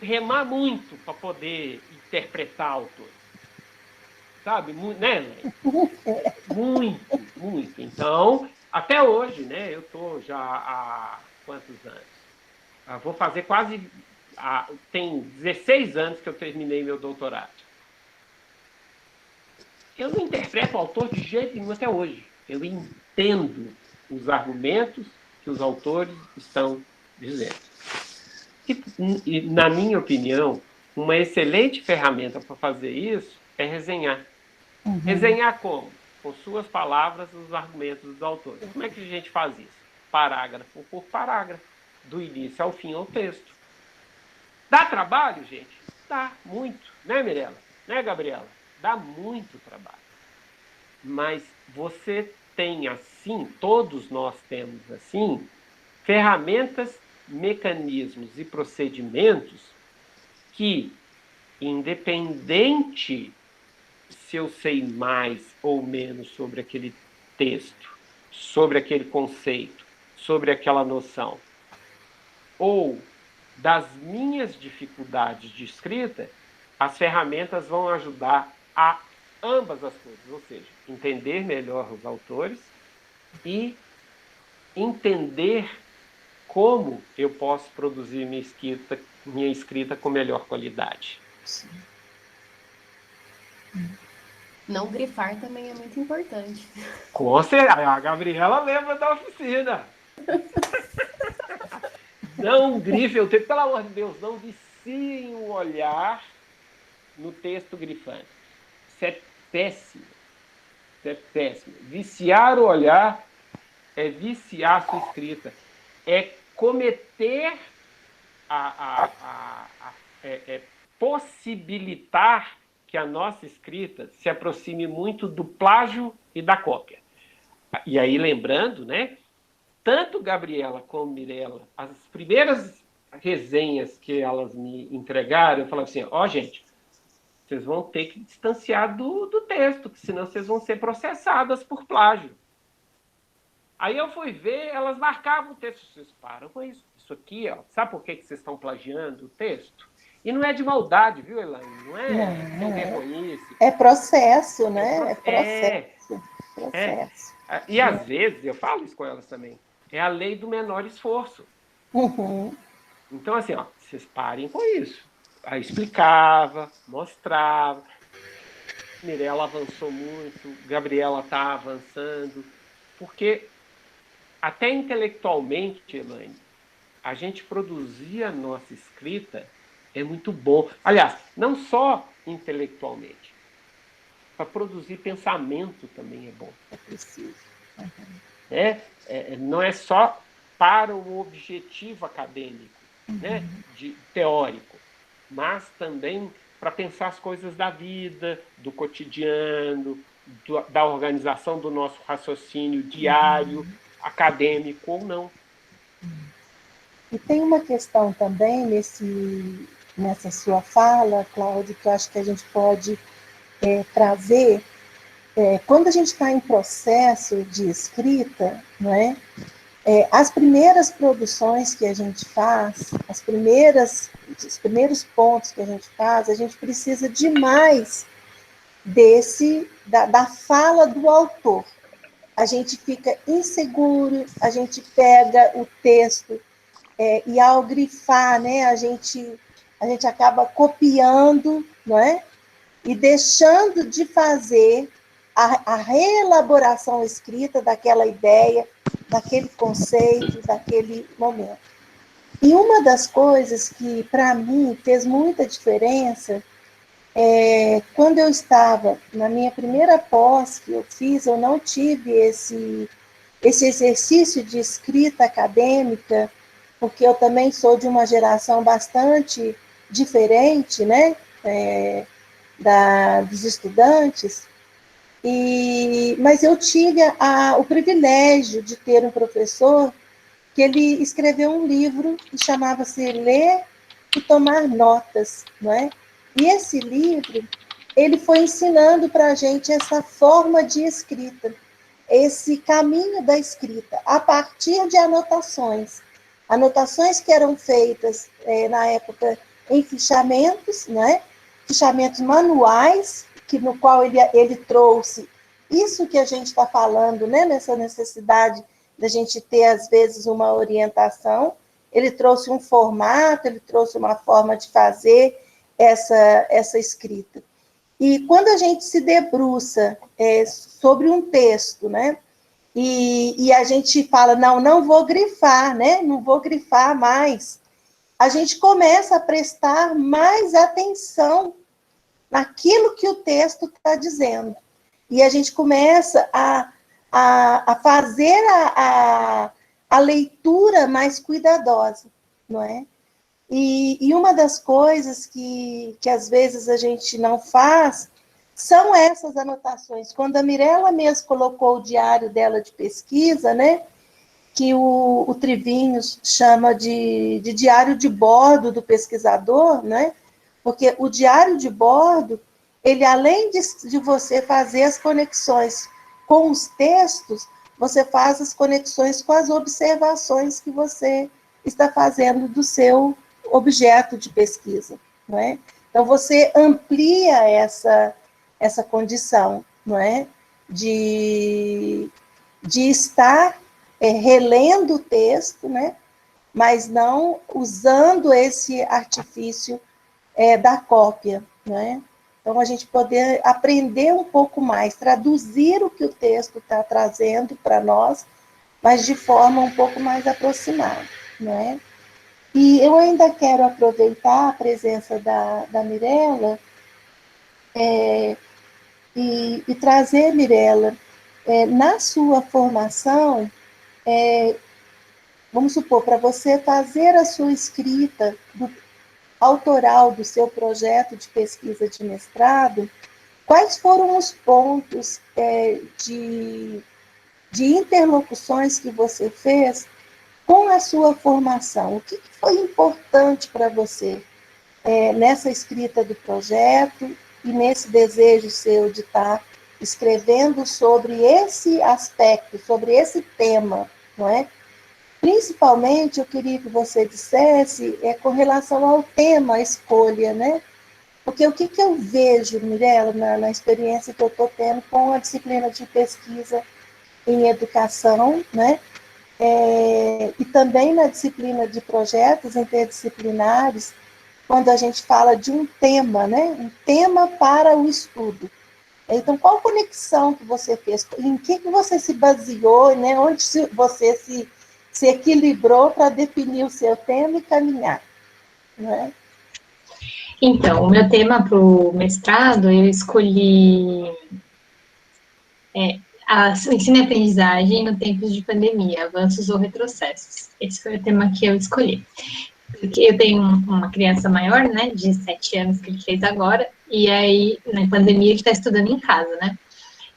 remar muito para poder interpretar autores. Sabe? Né, Léo? Muito, muito. Então, até hoje, né? Eu estou já há quantos anos? Vou fazer quase... tem 16 anos que eu terminei meu doutorado. Eu não interpreto o autor de jeito nenhum até hoje. Eu entendo os argumentos que os autores estão dizendo. E, na minha opinião, uma excelente ferramenta para fazer isso é resenhar. Resenhar como? Com suas palavras, os argumentos dos autores. Como é que a gente faz isso? Parágrafo por parágrafo, do início ao fim ao texto. Dá trabalho, gente? Dá, muito. Né, Mirella? Né, Gabriela? Dá muito trabalho. mas você tem assim, todos nós temos assim, ferramentas, mecanismos e procedimentos que, independente se eu sei mais ou menos sobre aquele texto, sobre aquele conceito, sobre aquela noção, ou das minhas dificuldades de escrita, as ferramentas vão ajudar a ambas as coisas, ou seja, entender melhor os autores e entender como eu posso produzir minha escrita com melhor qualidade. Sim. Não grifar também é muito importante. Com certeza, a Gabriela lembra da oficina. Não grife o texto, pelo amor de Deus, não viciem o olhar no texto grifante. Isso é péssimo. Isso é péssimo. Viciar o olhar é viciar a sua escrita. É cometer possibilitar que a nossa escrita se aproxime muito do plágio e da cópia. E aí, lembrando, né? Tanto Gabriela como Mirella, as primeiras resenhas que elas me entregaram, eu falava assim, gente, vocês vão ter que distanciar do texto, senão vocês vão ser processadas por plágio. Aí eu fui ver, elas marcavam o texto, vocês param com isso. Isso aqui, sabe por que vocês estão plagiando o texto? E não é de maldade, viu, Elaine? Não é sem vergonhice. É processo, né? É processo. E às vezes, eu falo isso com elas também, é a lei do menor esforço. Uhum. Então, assim, vocês parem com isso. Aí explicava, mostrava. Mirella avançou muito, Gabriela está avançando, porque até intelectualmente, Elaine, a gente produzir a nossa escrita é muito bom. Aliás, não só intelectualmente, para produzir pensamento também é bom. É preciso. Não é só para um objetivo acadêmico, né, teórico, mas também para pensar as coisas da vida, do cotidiano, da organização do nosso raciocínio diário, acadêmico ou não. E tem uma questão também nessa sua fala, Cláudia, que eu acho que a gente pode trazer. Quando a gente está em processo de escrita, não é? As primeiras produções que a gente faz, os primeiros pontos que a gente precisa demais da fala do autor. A gente fica inseguro, a gente pega o texto e ao grifar, né, a gente acaba copiando, não é? E deixando de fazer a reelaboração escrita daquela ideia, daquele conceito, daquele momento. E uma das coisas que, para mim, fez muita diferença, quando eu estava na minha primeira pós que eu fiz, eu não tive esse exercício de escrita acadêmica, porque eu também sou de uma geração bastante diferente, né, dos estudantes, mas eu tinha o privilégio de ter um professor que ele escreveu um livro que chamava-se Ler e Tomar Notas, não é? E esse livro, ele foi ensinando para a gente essa forma de escrita, esse caminho da escrita, a partir de anotações que eram feitas na época em fichamentos, né? Fichamentos manuais, no qual ele trouxe isso que a gente está falando, né? Nessa necessidade da gente ter, às vezes, uma orientação. Ele trouxe um formato, ele trouxe uma forma de fazer essa escrita. E quando a gente se debruça sobre um texto, né? E a gente fala, não vou grifar, né? Não vou grifar mais. A gente começa a prestar mais atenção naquilo que o texto está dizendo. E a gente começa a fazer a leitura mais cuidadosa, não é? E uma das coisas que às vezes a gente não faz são essas anotações. Quando a Mirella mesmo colocou o diário dela de pesquisa, né, que o Trivinhos chama de diário de bordo do pesquisador, né, porque o diário de bordo, ele além de você fazer as conexões com os textos, você faz as conexões com as observações que você está fazendo do seu objeto de pesquisa, não é? Então, você amplia essa condição, não é? De estar relendo o texto, né? Mas não usando esse artifício da cópia, né? Então, a gente poder aprender um pouco mais, traduzir o que o texto está trazendo para nós, mas de forma um pouco mais aproximada, né? E eu ainda quero aproveitar a presença da Mirella e trazer, Mirella, na sua formação, vamos supor, para você fazer a sua escrita autoral do seu projeto de pesquisa de mestrado, quais foram os pontos de interlocuções que você fez com a sua formação? O que foi importante para você nessa escrita do projeto e nesse desejo seu de estar escrevendo sobre esse aspecto, sobre esse tema, não é? Principalmente, eu queria que você dissesse com relação ao tema, a escolha, né? Porque o que eu vejo, Mirella, na experiência que eu estou tendo com a disciplina de pesquisa em educação, né? E também na disciplina de projetos interdisciplinares, quando a gente fala de um tema, né? Um tema para o estudo. Então, qual conexão que você fez? Em que você se baseou, né? Onde você se equilibrou para definir o seu tema e caminhar, né? Então, o meu tema para o mestrado, eu escolhi o ensino e aprendizagem no tempos de pandemia, avanços ou retrocessos. Esse foi o tema que eu escolhi. Porque eu tenho uma criança maior, né, de 7 anos que ele fez agora, e aí, na pandemia, ele está estudando em casa, né?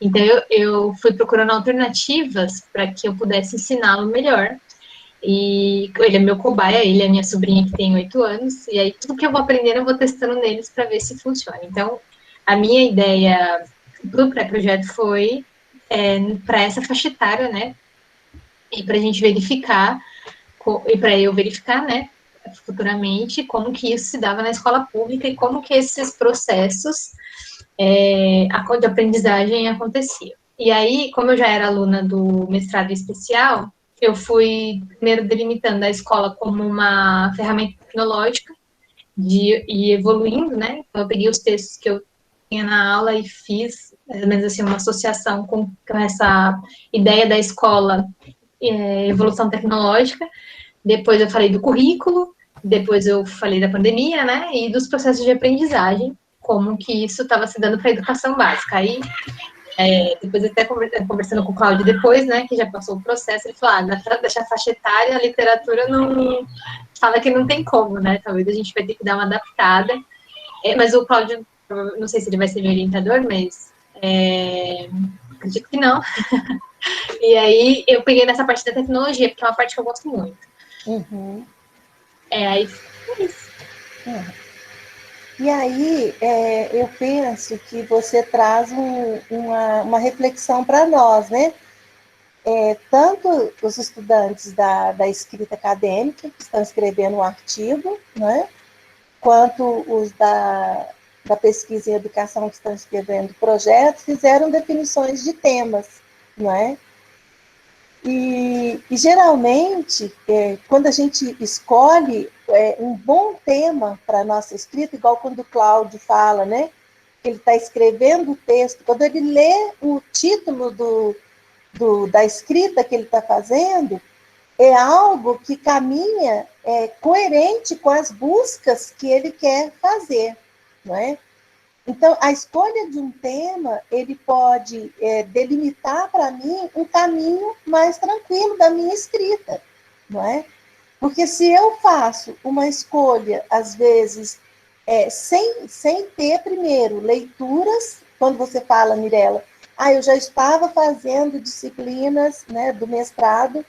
Então, eu fui procurando alternativas para que eu pudesse ensiná-lo melhor. E ele é meu cobaia, ele é minha sobrinha que tem 8 anos, e aí tudo que eu vou aprendendo eu vou testando neles para ver se funciona. Então, a minha ideia para o pré-projeto foi para essa faixa etária, né? E para a gente verificar, e para eu verificar, né? Futuramente, como que isso se dava na escola pública e como que esses processos de aprendizagem aconteciam. E aí, como eu já era aluna do mestrado especial, eu fui primeiro delimitando a escola como uma ferramenta tecnológica e evoluindo, né? Então, eu peguei os textos que eu tinha na aula e fiz, mais ou menos assim, uma associação com essa ideia da escola evolução tecnológica. Depois eu falei do currículo, depois eu falei da pandemia, né? E dos processos de aprendizagem, como que isso estava se dando para a educação básica. Aí, depois até conversando com o Cláudio depois, né, que já passou o processo, ele falou, dessa faixa etária, a literatura não fala que não tem como, né, talvez a gente vai ter que dar uma adaptada, mas o Cláudio, não sei se ele vai ser meu orientador, mas acredito que não. E aí eu peguei nessa parte da tecnologia, porque é uma parte que eu gosto muito. Uhum. Aí foi isso. E aí, eu penso que você traz uma reflexão para nós, né? Tanto os estudantes da escrita acadêmica, que estão escrevendo um artigo, né? Quanto os da pesquisa em educação, que estão escrevendo projetos, fizeram definições de temas, não é? E geralmente, quando a gente escolhe um bom tema para a nossa escrita, igual quando o Cláudio fala, né? Ele está escrevendo o texto, quando ele lê o título da escrita que ele está fazendo, é algo que caminha coerente com as buscas que ele quer fazer, não é? Então, a escolha de um tema, ele pode delimitar para mim um caminho mais tranquilo da minha escrita, não é? Porque se eu faço uma escolha, às vezes, sem ter, primeiro, leituras quando você fala, Mirella, eu já estava fazendo disciplinas, né, do mestrado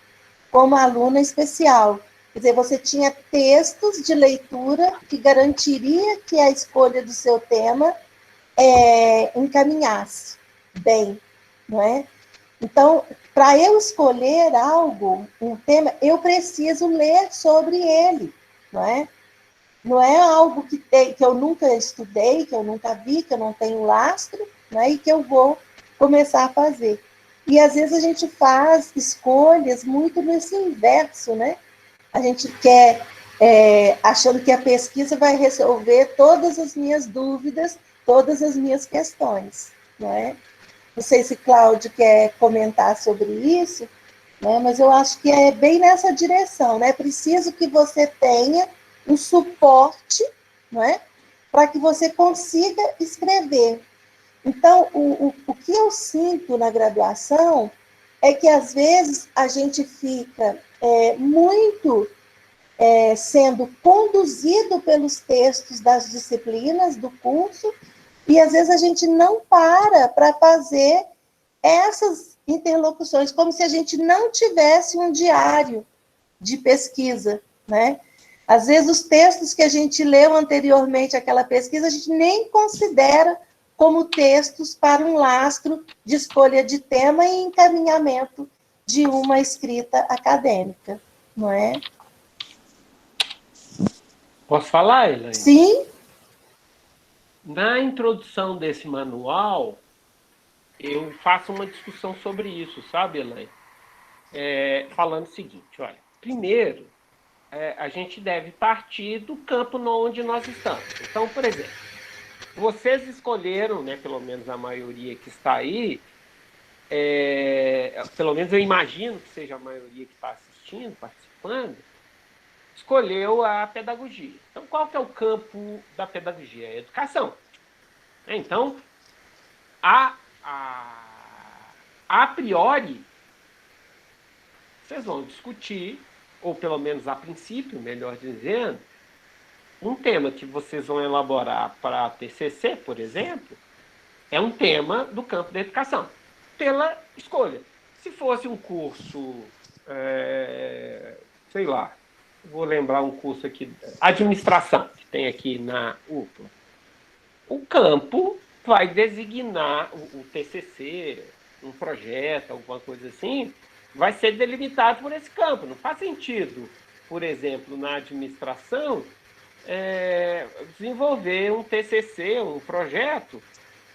como aluna especial. Quer dizer, você tinha textos de leitura que garantiria que a escolha do seu tema encaminhasse bem, não é? Então, para eu escolher algo, um tema, eu preciso ler sobre ele, não é? Não é algo que eu nunca estudei, que eu nunca vi, que eu não tenho lastro, né? E que eu vou começar a fazer. E às vezes a gente faz escolhas muito nesse inverso, né? A gente quer, achando que a pesquisa vai resolver todas as minhas dúvidas, todas as minhas questões, não é? Não sei se Cláudio quer comentar sobre isso, né? Mas eu acho que é bem nessa direção, né? É preciso que você tenha um suporte, não é? Para que você consiga escrever. Então, o que eu sinto na graduação é que, às vezes, a gente fica muito sendo conduzido pelos textos das disciplinas do curso, e, às vezes, a gente não para fazer essas interlocuções, como se a gente não tivesse um diário de pesquisa, né? Às vezes, os textos que a gente leu anteriormente àquela pesquisa, a gente nem considera como textos para um lastro de escolha de tema e encaminhamento de uma escrita acadêmica, não é? Posso falar, Elaine? Sim. Na introdução desse manual, eu faço uma discussão sobre isso, sabe, Elaine? Falando o seguinte, olha, primeiro, a gente deve partir do campo onde nós estamos. Então, por exemplo, vocês escolheram, né, pelo menos a maioria que está aí, pelo menos eu imagino que seja a maioria que está assistindo, participando, escolheu a pedagogia. Então, qual que é o campo da pedagogia? É a educação. Então, a priori, vocês vão discutir, ou pelo menos a princípio, melhor dizendo, um tema que vocês vão elaborar para a TCC, por exemplo, é um tema do campo da educação, pela escolha. Se fosse um curso, sei lá, vou lembrar um curso aqui, administração, que tem aqui na UPA, o campo vai designar o TCC, um projeto, alguma coisa assim, vai ser delimitado por esse campo. Não faz sentido, por exemplo, na administração, desenvolver um TCC, um projeto,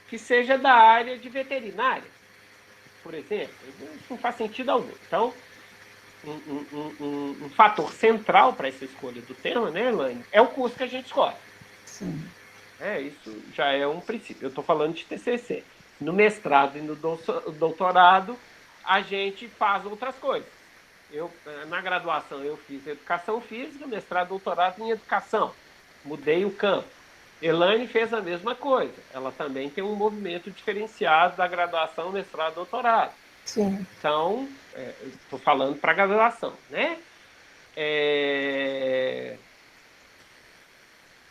que seja da área de veterinária, por exemplo. Isso não faz sentido algum. Então, um fator central para essa escolha do tema, né, Elaine, é o curso que a gente escolhe. Sim. Isso já é um princípio. Eu estou falando de TCC. No mestrado e no doutorado, a gente faz outras coisas. Na graduação, eu fiz educação física, mestrado e doutorado em educação. Mudei o campo. Elaine fez a mesma coisa. Ela também tem um movimento diferenciado da graduação, mestrado e doutorado. Sim. Então, estou falando para a graduação, né?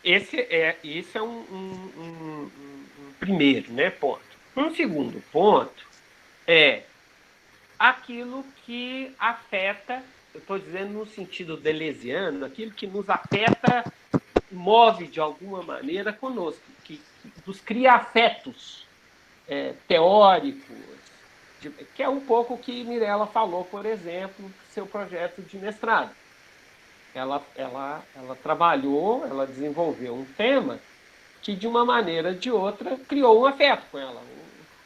Esse é um primeiro, né, ponto. Um segundo ponto é aquilo que afeta, eu estou dizendo no sentido deleuziano, aquilo que nos afeta, move de alguma maneira conosco, que nos cria afetos teóricos, que é um pouco o que Mirella falou, por exemplo, seu projeto de mestrado. Ela trabalhou, ela desenvolveu um tema que, de uma maneira ou de outra, criou um afeto com ela.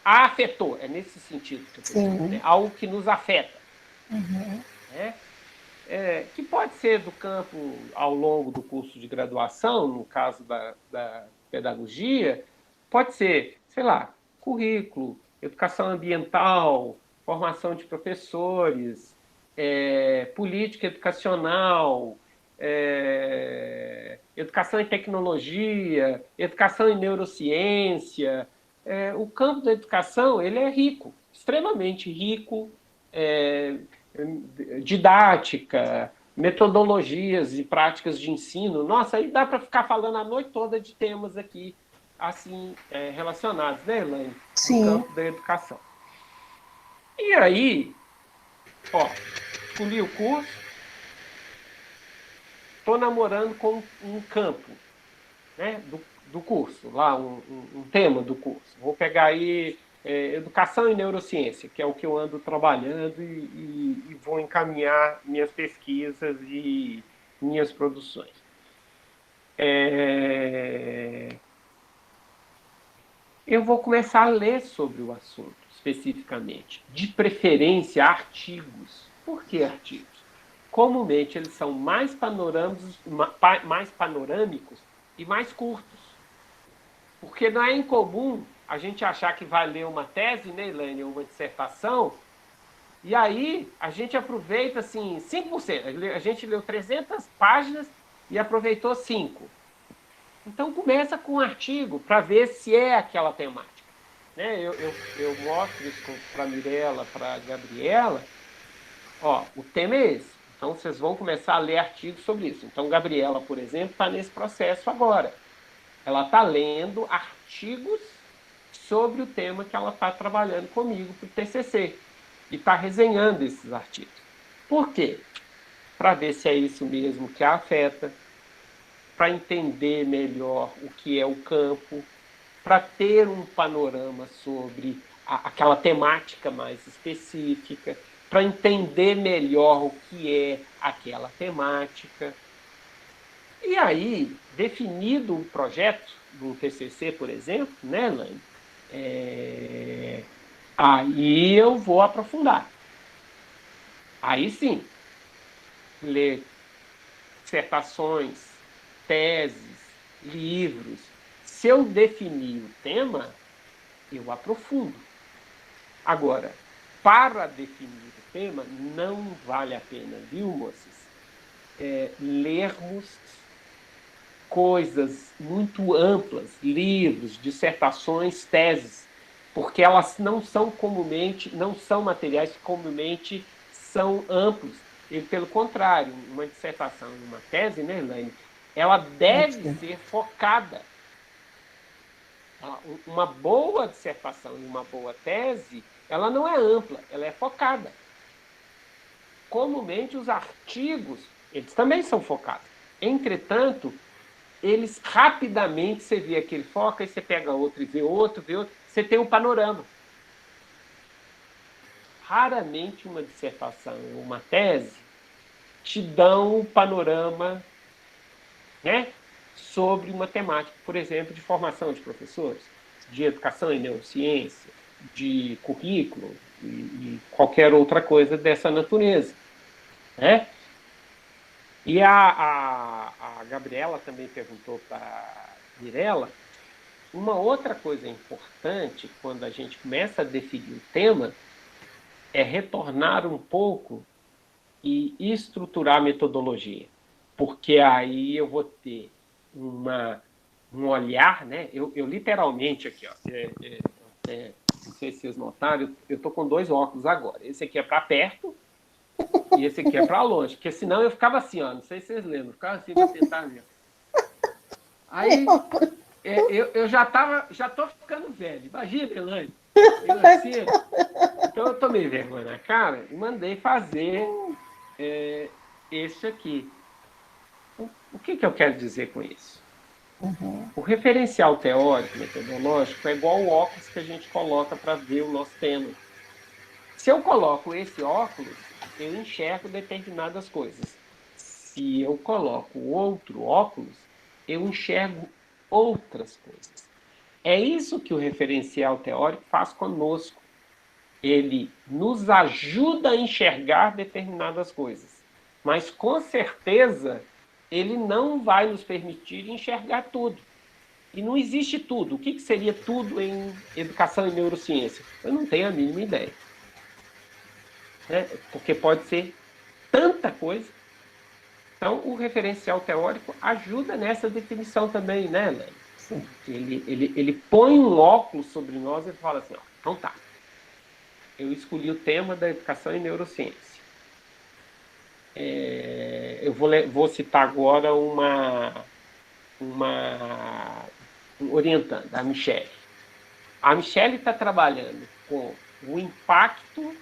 A afetou, é nesse sentido que eu estou dizendo, né? Algo que nos afeta. Uhum. Que pode ser do campo ao longo do curso de graduação, no caso da pedagogia, pode ser, sei lá, currículo, educação ambiental, formação de professores, política educacional, educação em tecnologia, educação em neurociência. O campo da educação ele é rico, extremamente rico, didática, metodologias e práticas de ensino. Nossa, aí dá para ficar falando a noite toda de temas aqui assim, relacionados, né, Elaine? Sim. No campo da educação. E aí, ó, escolhi o curso, estou namorando com um campo, né, do curso, lá, um tema do curso. Vou pegar aí educação e neurociência, que é o que eu ando trabalhando e vou encaminhar minhas pesquisas e minhas produções. Eu vou começar a ler sobre o assunto, especificamente. De preferência, artigos. Por que artigos? Comumente, eles são mais panorâmicos e mais curtos. Porque não é incomum a gente achar que vai ler uma tese, né, Elaine, ou uma dissertação, e aí a gente aproveita, assim, 5%. A gente leu 300 páginas e aproveitou 5. Então, começa com um artigo para ver se é aquela temática. Né? Eu mostro isso para a Mirella, para a Gabriela. Ó, o tema é esse. Então, vocês vão começar a ler artigos sobre isso. Então, Gabriela, por exemplo, está nesse processo agora. Ela está lendo artigos sobre o tema que ela está trabalhando comigo para o TCC. E está resenhando esses artigos. Por quê? Para ver se é isso mesmo que a afeta, para entender melhor o que é o campo, para ter um panorama sobre aquela temática mais específica, para entender melhor o que é aquela temática. E aí, definido o projeto do TCC, por exemplo, né, Elaine? Aí eu vou aprofundar. Aí sim, ler dissertações, teses, livros. Se eu definir o tema, eu aprofundo. Agora, para definir o tema, não vale a pena, viu, moças? Lermos coisas muito amplas, livros, dissertações, teses, porque elas não são materiais que comumente são amplos. E, pelo contrário, uma dissertação, uma tese, né, Elaine, ela deve ser focada. Uma boa dissertação e uma boa tese, ela não é ampla, ela é focada. Comumente, os artigos, eles também são focados. Entretanto, eles rapidamente, você vê aquele foco, aí você pega outro e vê outro, você tem um panorama. Raramente uma dissertação ou uma tese te dão um panorama, né, sobre uma temática, por exemplo, de formação de professores, de educação em neurociência, de currículo e qualquer outra coisa dessa natureza. Né? E a Gabriela também perguntou para a Mirella, uma outra coisa importante quando a gente começa a definir o tema é retornar um pouco e estruturar a metodologia. Porque aí eu vou ter um olhar, né? Eu literalmente aqui, ó, não sei se vocês notaram, eu estou com 2 óculos agora. Esse aqui é para perto e esse aqui é para longe, porque senão eu ficava assim, ó, não sei se vocês lembram, eu ficava assim para tentar ver. Aí eu já tô ficando velho. Imagina, Elaine, eu assim, então eu tomei vergonha na cara e mandei fazer esse aqui. O que eu quero dizer com isso? Uhum. O referencial teórico, metodológico, é igual o óculos que a gente coloca para ver o nosso tema. Se eu coloco esse óculos, eu enxergo determinadas coisas. Se eu coloco outro óculos, eu enxergo outras coisas. É isso que o referencial teórico faz conosco. Ele nos ajuda a enxergar determinadas coisas. Mas, com certeza, ele não vai nos permitir enxergar tudo. E não existe tudo. O que seria tudo em educação e neurociência? Eu não tenho a mínima ideia. Né? Porque pode ser tanta coisa. Então, o referencial teórico ajuda nessa definição também, né, Elaine? Ele põe um óculos sobre nós e fala assim, ó, então tá, eu escolhi o tema da educação e neurociência. Eu vou citar agora uma orientando, a Michele. A Michele está trabalhando com o impacto,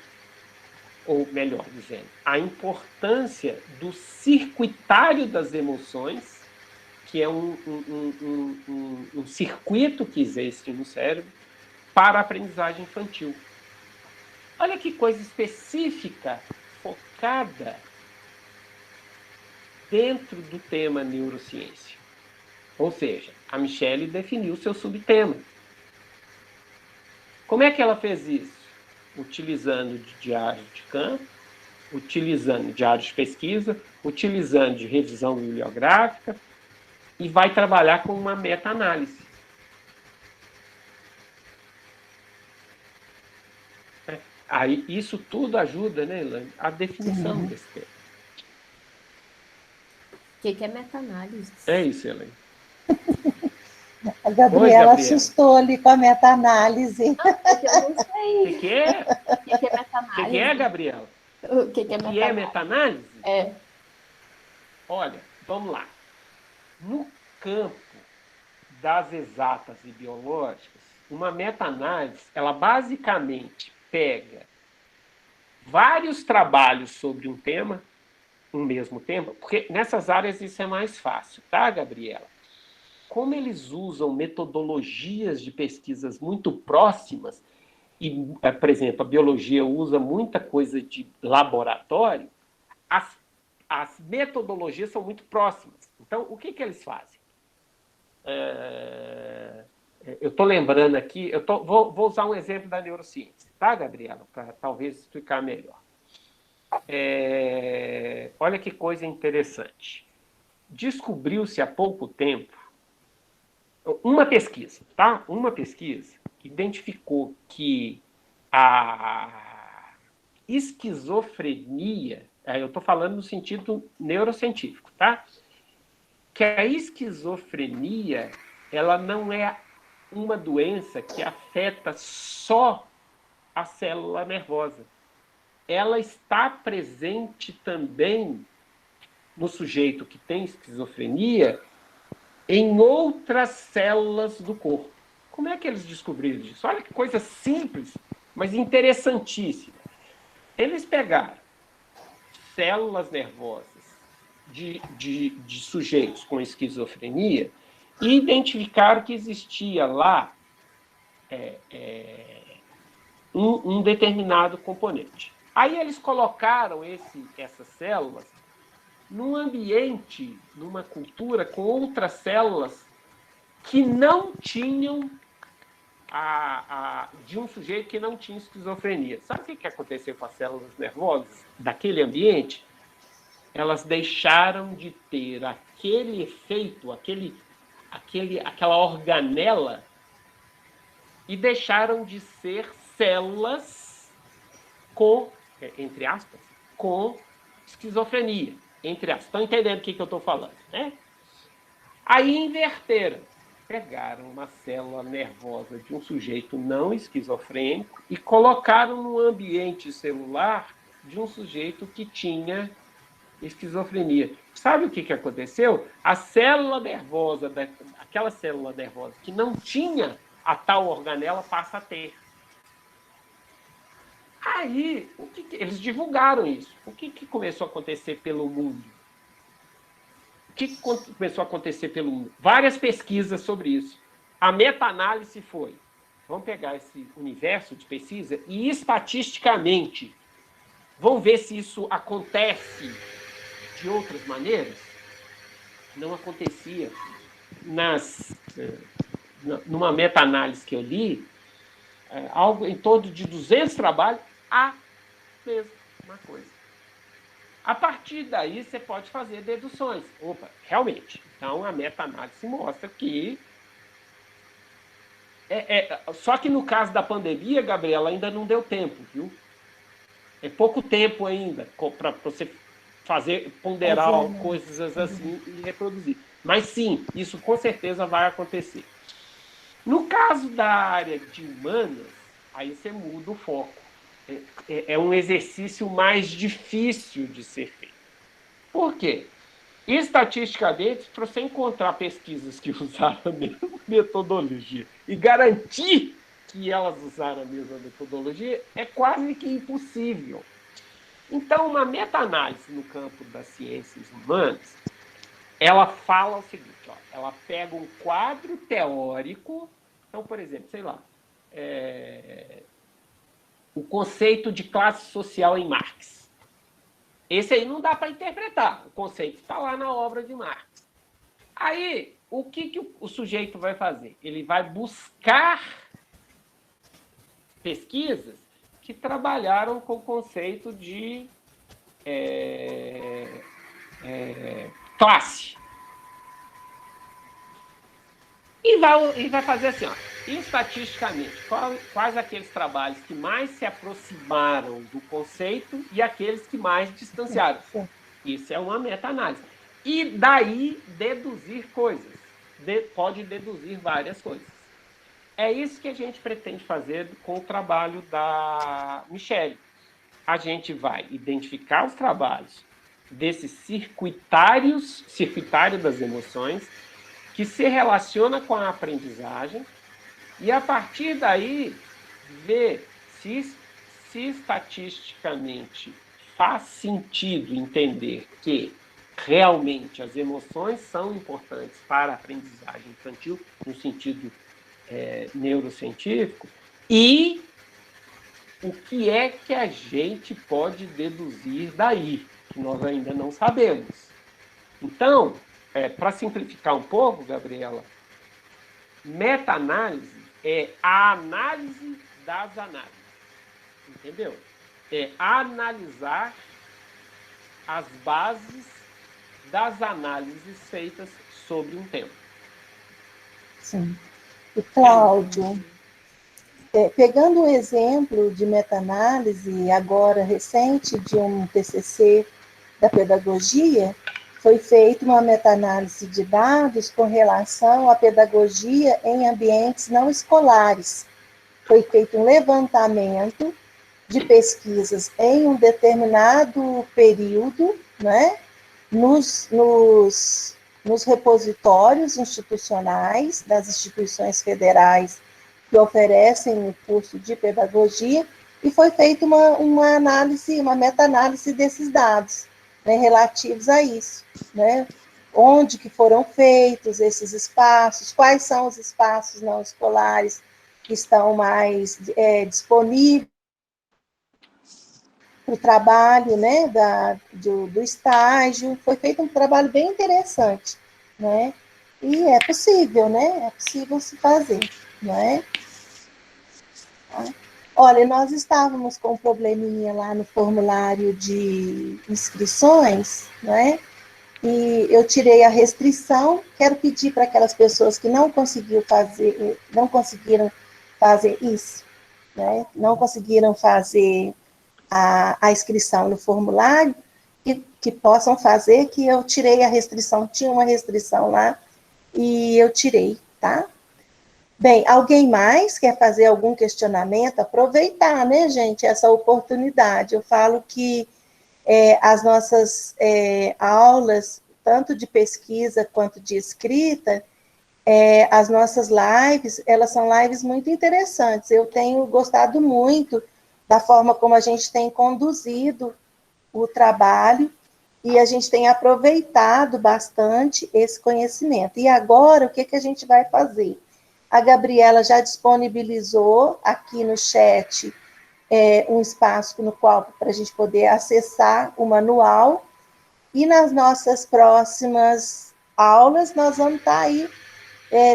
ou melhor dizendo, a importância do circuitário das emoções, que é um circuito que existe no cérebro para a aprendizagem infantil. Olha que coisa específica, focada dentro do tema neurociência. Ou seja, a Michele definiu o seu subtema. Como é que ela fez isso? Utilizando de diário de campo, utilizando diário de pesquisa, utilizando de revisão bibliográfica, e vai trabalhar com uma meta-análise. Aí, isso tudo ajuda, né, Elaine, a definição desse tema. O que é meta-análise? É isso, Elaine. A Gabriela assustou ali com a meta-análise. Eu não sei. O que é? O que é meta-análise? O que é, Gabriela? O que é meta-análise? O que é meta-análise? É. Olha, vamos lá. No campo das exatas e biológicas, uma meta-análise, ela basicamente pega vários trabalhos sobre um tema, um mesmo tema, porque nessas áreas isso é mais fácil, tá, Gabriela? Como eles usam metodologias de pesquisas muito próximas, e, por exemplo, a biologia usa muita coisa de laboratório, as metodologias são muito próximas. Então, o que eles fazem? Eu estou lembrando aqui, vou usar um exemplo da neurociência, tá, Gabriela? Para talvez explicar melhor. Olha que coisa interessante. Descobriu-se há pouco tempo uma pesquisa, tá? Uma pesquisa identificou que a esquizofrenia, eu estou falando no sentido neurocientífico, tá? Que a esquizofrenia, ela não é uma doença que afeta só a célula nervosa. Ela está presente também no sujeito que tem esquizofrenia em outras células do corpo. Como é que eles descobriram isso? Olha que coisa simples, mas interessantíssima. Eles pegaram células nervosas de sujeitos com esquizofrenia e identificaram que existia lá um determinado componente. Aí eles colocaram essas células num ambiente, numa cultura com outras células que não tinham de um sujeito que não tinha esquizofrenia. Sabe o que aconteceu com as células nervosas daquele ambiente? Elas deixaram de ter aquele efeito, aquela organela, e deixaram de ser células com, entre aspas, com esquizofrenia. Entre aspas. Estão entendendo o que eu estou falando, né? Aí inverteram. Pegaram uma célula nervosa de um sujeito não esquizofrênico e colocaram no ambiente celular de um sujeito que tinha esquizofrenia. Sabe o que aconteceu? A célula nervosa, aquela célula nervosa que não tinha a tal organela, passa a ter. Aí, eles divulgaram isso. O que começou a acontecer pelo mundo? O que começou a acontecer pelo mundo? Várias pesquisas sobre isso. A meta-análise foi, vamos pegar esse universo de pesquisa e, estatisticamente, vamos ver se isso acontece de outras maneiras. Não acontecia. Numa meta-análise que eu li, algo em torno de 200 trabalhos, a mesma coisa. A partir daí, você pode fazer deduções. Opa, realmente. Então, a meta-análise mostra que... Só que no caso da pandemia, Gabriela, ainda não deu tempo, viu? É pouco tempo ainda para você ponderar coisas assim e reproduzir. Mas sim, isso com certeza vai acontecer. No caso da área de humanas, aí você muda o foco. É um exercício mais difícil de ser feito. Por quê? Estatisticamente, para você encontrar pesquisas que usaram a mesma metodologia e garantir que elas usaram a mesma metodologia, é quase que impossível. Então, uma meta-análise no campo das ciências humanas, ela fala o seguinte, ó, ela pega um quadro teórico, então, por exemplo, sei lá, o conceito de classe social em Marx. Esse aí não dá para interpretar, o conceito está lá na obra de Marx. Aí, o que o sujeito vai fazer? Ele vai buscar pesquisas que trabalharam com o conceito de classe. E vai fazer assim, ó, estatisticamente, quais aqueles trabalhos que mais se aproximaram do conceito e aqueles que mais distanciaram. Isso é uma meta-análise. E daí deduzir coisas. Pode deduzir várias coisas. É isso que a gente pretende fazer com o trabalho da Michele. A gente vai identificar os trabalhos desse circuitário das emoções, que se relaciona com a aprendizagem, e a partir daí ver se estatisticamente faz sentido entender que realmente as emoções são importantes para a aprendizagem infantil, no sentido neurocientífico, e o que é que a gente pode deduzir daí, que nós ainda não sabemos. Então, para simplificar um pouco, Gabriela, meta-análise é a análise das análises. Entendeu? É analisar as bases das análises feitas sobre um tema. Sim. E, Cláudio, pegando um exemplo de meta-análise, agora recente, de um TCC da pedagogia, foi feita uma meta-análise de dados com relação à pedagogia em ambientes não escolares. Foi feito um levantamento de pesquisas em um determinado período, né, nos repositórios institucionais das instituições federais que oferecem o curso de pedagogia, e foi feita uma análise, uma meta-análise desses dados, né, relativos a isso, né? Onde que foram feitos esses espaços, quais são os espaços não escolares que estão mais disponíveis para o trabalho, né, do estágio. Foi feito um trabalho bem interessante, né? E é possível, né? É possível se fazer, não é? Olha, nós estávamos com um probleminha lá no formulário de inscrições, né? E eu tirei a restrição. Quero pedir para aquelas pessoas que não conseguiram fazer isso, né? Não conseguiram fazer a inscrição no formulário, que possam fazer, que eu tirei a restrição. Tinha uma restrição lá e eu tirei, tá? Bem, alguém mais quer fazer algum questionamento? Aproveitar, né, gente, essa oportunidade. Eu falo que as nossas aulas, tanto de pesquisa quanto de escrita, as nossas lives, elas são lives muito interessantes. Eu tenho gostado muito da forma como a gente tem conduzido o trabalho, e a gente tem aproveitado bastante esse conhecimento. E agora, o que a gente vai fazer? A Gabriela já disponibilizou aqui no chat um espaço no qual, para a gente poder acessar o manual, e nas nossas próximas aulas nós vamos estar aí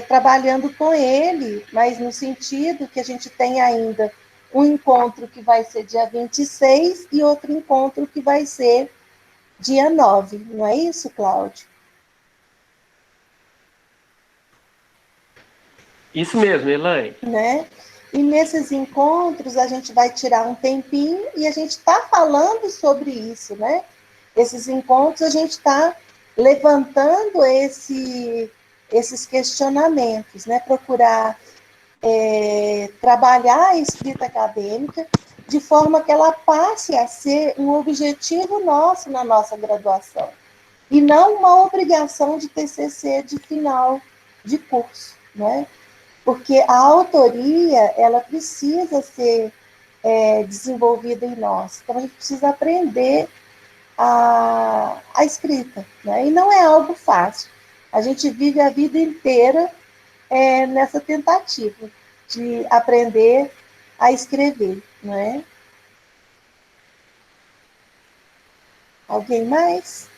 trabalhando com ele, mas no sentido que a gente tem ainda um encontro que vai ser dia 26 e outro encontro que vai ser dia 9, não é isso, Cláudio? Isso mesmo, Elaine. Né? E nesses encontros a gente vai tirar um tempinho e a gente está falando sobre isso, né? Esses encontros a gente está levantando esses questionamentos, né? Procurar trabalhar a escrita acadêmica de forma que ela passe a ser um objetivo nosso na nossa graduação. e não uma obrigação de TCC de final de curso, né? Porque a autoria, ela precisa ser desenvolvida em nós. Então, a gente precisa aprender a escrita, né? E não é algo fácil. A gente vive a vida inteira nessa tentativa de aprender a escrever, não é? Alguém mais?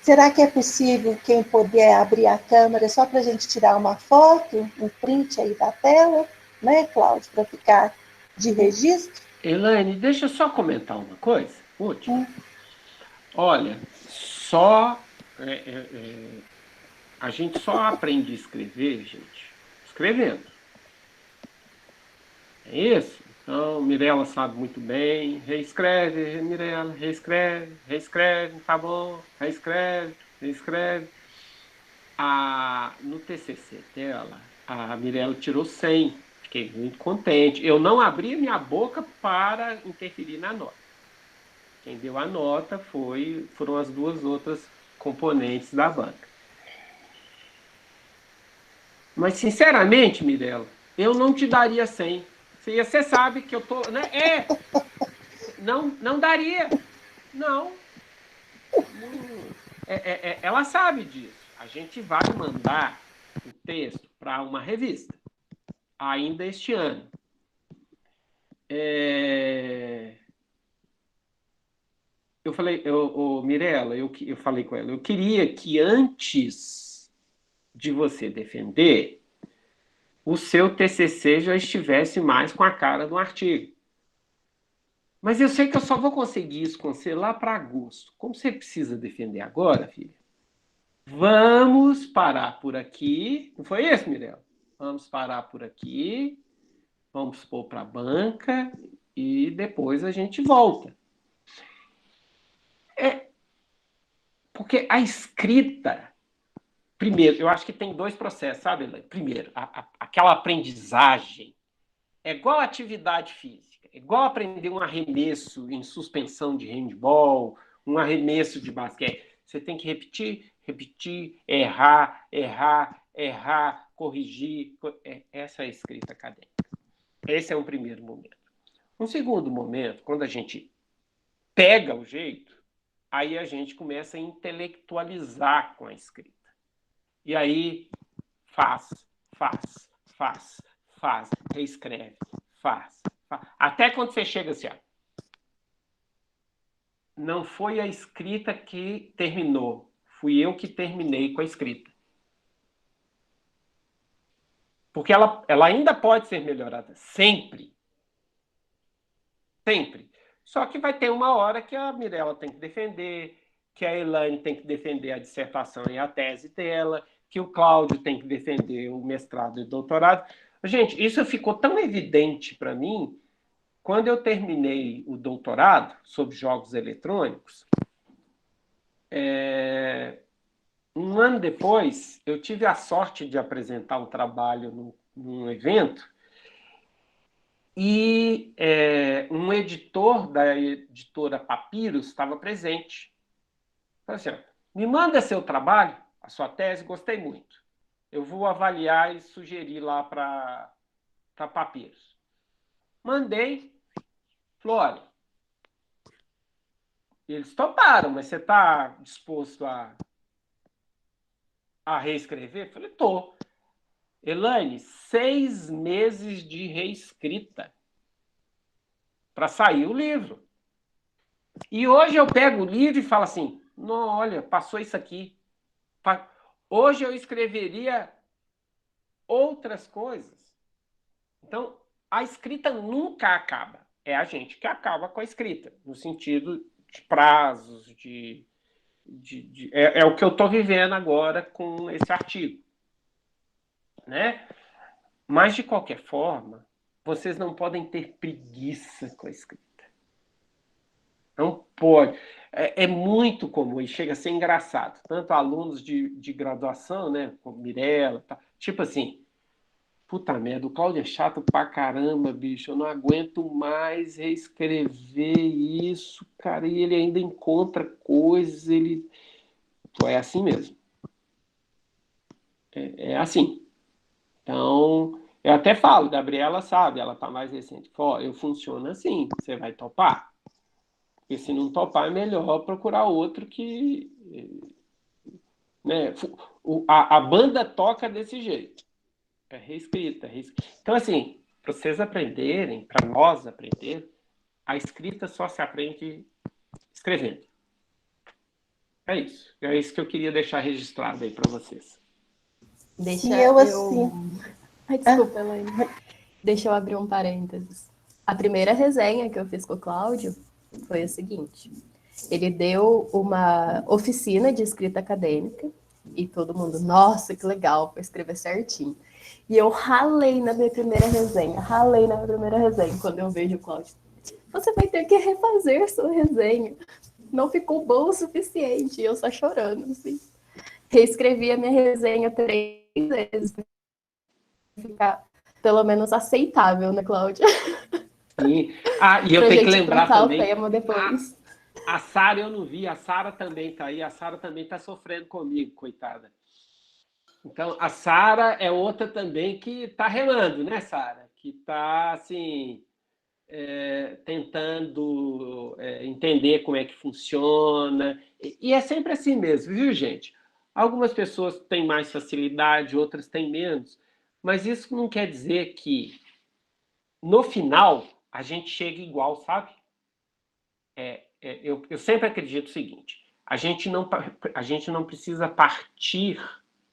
Será que é possível quem puder abrir a câmera só para a gente tirar uma foto, um print aí da tela, né, Cláudio, para ficar de registro? Elaine, deixa eu só comentar uma coisa, última. Olha, a gente só aprende a escrever, gente, escrevendo. É isso? Então, Mirella sabe muito bem. Reescreve, Mirella, reescreve, reescreve, tá bom, reescreve, reescreve. No TCC dela, a Mirella tirou 100. Fiquei muito contente. Eu não abri minha boca para interferir na nota. Quem deu a nota foram as duas outras componentes da banca. Mas, sinceramente, Mirella, eu não te daria 100. Você sabe que eu tô... Né? Não daria. Não. Ela sabe disso. A gente vai mandar o texto para uma revista ainda este ano. Eu falei, Mirella, eu falei com ela, eu queria que antes de você defender, o seu TCC já estivesse mais com a cara do artigo. Mas eu sei que eu só vou conseguir isso com você lá para agosto. Como você precisa defender agora, filha? Vamos parar por aqui. Não foi isso, Mirella? Vamos parar por aqui. Vamos pôr para a banca e depois a gente volta. Porque a escrita, primeiro, eu acho que tem dois processos, sabe, Elaine? Primeiro, aquela aprendizagem é igual atividade física, é igual aprender um arremesso em suspensão de handball, um arremesso de basquete. Você tem que repetir, repetir, errar, errar, errar, corrigir. Essa é a escrita acadêmica. Esse é um primeiro momento. Um segundo momento, quando a gente pega o jeito, aí a gente começa a intelectualizar com a escrita. E aí faz, reescreve, faz. Até quando você chega assim, ó, não foi a escrita que terminou, fui eu que terminei com a escrita. Porque ela ainda pode ser melhorada, sempre. Sempre. Só que vai ter uma hora que a Mirella tem que defender, que a Elaine tem que defender a dissertação e a tese dela, que o Cláudio tem que defender o mestrado e o doutorado. Gente, isso ficou tão evidente para mim quando eu terminei o doutorado sobre jogos eletrônicos. Um ano depois, eu tive a sorte de apresentar um trabalho num evento e um editor da editora Papyrus estava presente. Falei assim, me manda seu trabalho, a sua tese, gostei muito. Eu vou avaliar e sugerir lá para Papyrus. Mandei, falou, olha, eles toparam, mas você está disposto a reescrever? Falei, tô. Elaine, 6 meses de reescrita para sair o livro. E hoje eu pego o livro e falo assim, não, olha, passou isso aqui. Hoje eu escreveria outras coisas. Então, a escrita nunca acaba. É a gente que acaba com a escrita, no sentido de prazos, é o que eu estou vivendo agora com esse artigo. Né? Mas, de qualquer forma, vocês não podem ter preguiça com a escrita. Não pode. É muito comum e chega a ser engraçado. Tanto alunos de graduação, né, como Mirella, tipo assim, puta merda, o Cláudio é chato pra caramba, bicho, eu não aguento mais reescrever isso, cara, e ele ainda encontra coisas, ele... Pô, é assim mesmo. É assim. Então, eu até falo, Gabriela sabe, ela tá mais recente. Ó, eu funciono assim, você vai topar? Porque se não topar, é melhor procurar outro que... Né, a banda toca desse jeito. É reescrita, reescrita. Então, assim, para vocês aprenderem, para nós aprender, a escrita só se aprende escrevendo. É isso. É isso que eu queria deixar registrado aí para vocês. Deixa E eu, assim... Ai, desculpa, Elaine. Deixa eu abrir um parênteses. A primeira resenha que eu fiz com o Cláudio foi a seguinte. Ele deu uma oficina de escrita acadêmica e todo mundo, nossa, que legal, para escrever certinho. E eu ralei na minha primeira resenha, quando eu vejo o Cláudio. Você vai ter que refazer sua resenha. Não ficou bom o suficiente. E eu só chorando, assim. Reescrevi a minha resenha 3 vezes para ficar pelo menos aceitável, né, Cláudia? Sim. Ah, e eu tenho que lembrar também. O tema depois. A Sara eu não vi, a Sara também tá aí, a Sara também tá sofrendo comigo, coitada. Então, a Sara é outra também que tá remando, né, Sara? Que tá, assim, tentando entender como é que funciona. E é sempre assim mesmo, viu, gente? Algumas pessoas têm mais facilidade, outras têm menos. Mas isso não quer dizer que, no final, a gente chegue igual, sabe? Eu sempre acredito o seguinte, a gente não precisa partir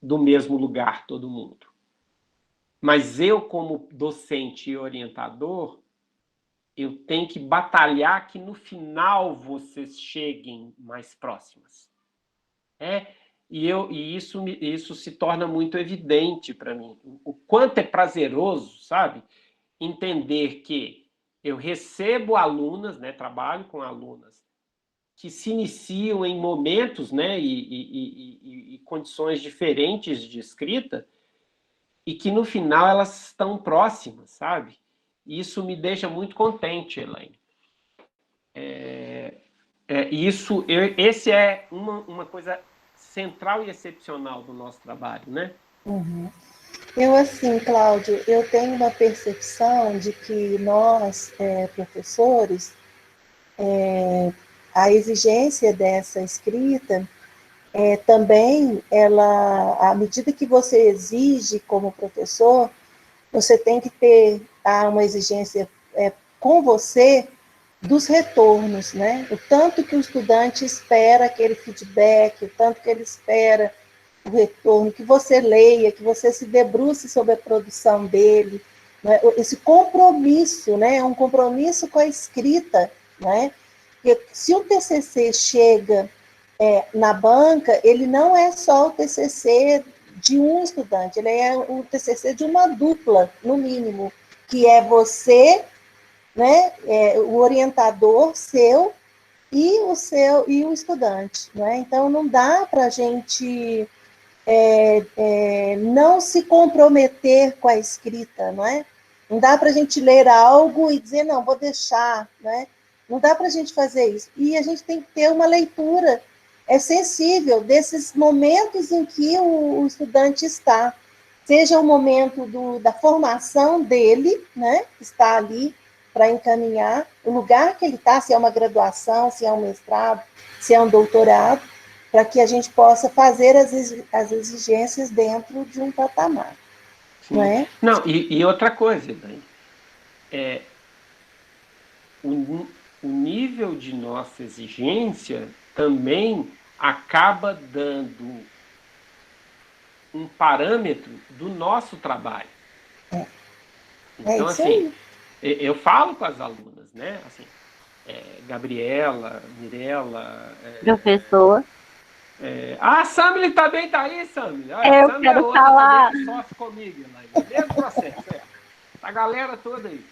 do mesmo lugar, todo mundo. Mas eu, como docente e orientador, eu tenho que batalhar que no final vocês cheguem mais próximas. E isso se torna muito evidente para mim. O quanto é prazeroso, sabe? Entender que eu recebo alunas, né, trabalho com alunas, que se iniciam em momentos, né, e condições diferentes de escrita, e que no final elas estão próximas, sabe? E isso me deixa muito contente, Elaine. Esse é uma coisa central e excepcional do nosso trabalho, né? Uhum. Eu, assim, Cláudio, eu tenho uma percepção de que nós, professores, a exigência dessa escrita também, à medida que você exige como professor, você tem que ter uma exigência com você dos retornos, né? O tanto que o estudante espera aquele feedback, o tanto que ele espera o retorno, que você leia, que você se debruce sobre a produção dele, né? Esse compromisso, né? É um compromisso com a escrita, né? Porque se o TCC chega na banca, ele não é só o TCC de um estudante, ele é o TCC de uma dupla, no mínimo, que é você, né? O orientador seu e o estudante, né? Então não dá para a gente não se comprometer com a escrita, não é? Não dá para a gente ler algo e dizer, não, vou deixar, né? Não dá para a gente fazer isso. E a gente tem que ter uma leitura sensível desses momentos em que o estudante está. Seja o momento da formação dele, né? Que está ali para encaminhar, o lugar que ele está, se é uma graduação, se é um mestrado, se é um doutorado, para que a gente possa fazer as exigências dentro de um patamar. Sim. Não é? Não, e outra coisa, Dani, o nível de nossa exigência também acaba dando um parâmetro do nosso trabalho. Então, assim, eu falo com as alunas, né? Assim, Gabriela, Mirella... Professor. A Samile também tá aí, Samile. Eu quero falar. Sofre comigo, mesmo processo, A galera toda aí.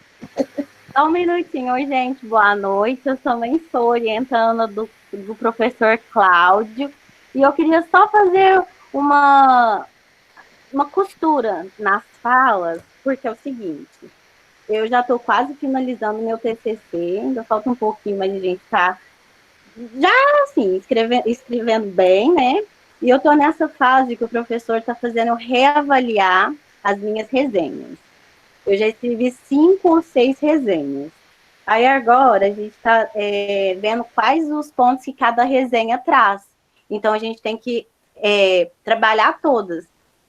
Só um minutinho. Oi, gente, boa noite. Eu também sou orientando do professor Cláudio. E eu queria só fazer uma costura nas falas, porque é o seguinte, eu já estou quase finalizando meu TCC, ainda falta um pouquinho, mas a gente está já, assim, escrevendo bem, né? E eu estou nessa fase que o professor está fazendo reavaliar as minhas resenhas. Eu já escrevi 5 ou 6 resenhas. Aí agora a gente está vendo quais os pontos que cada resenha traz. Então a gente tem que trabalhar todas.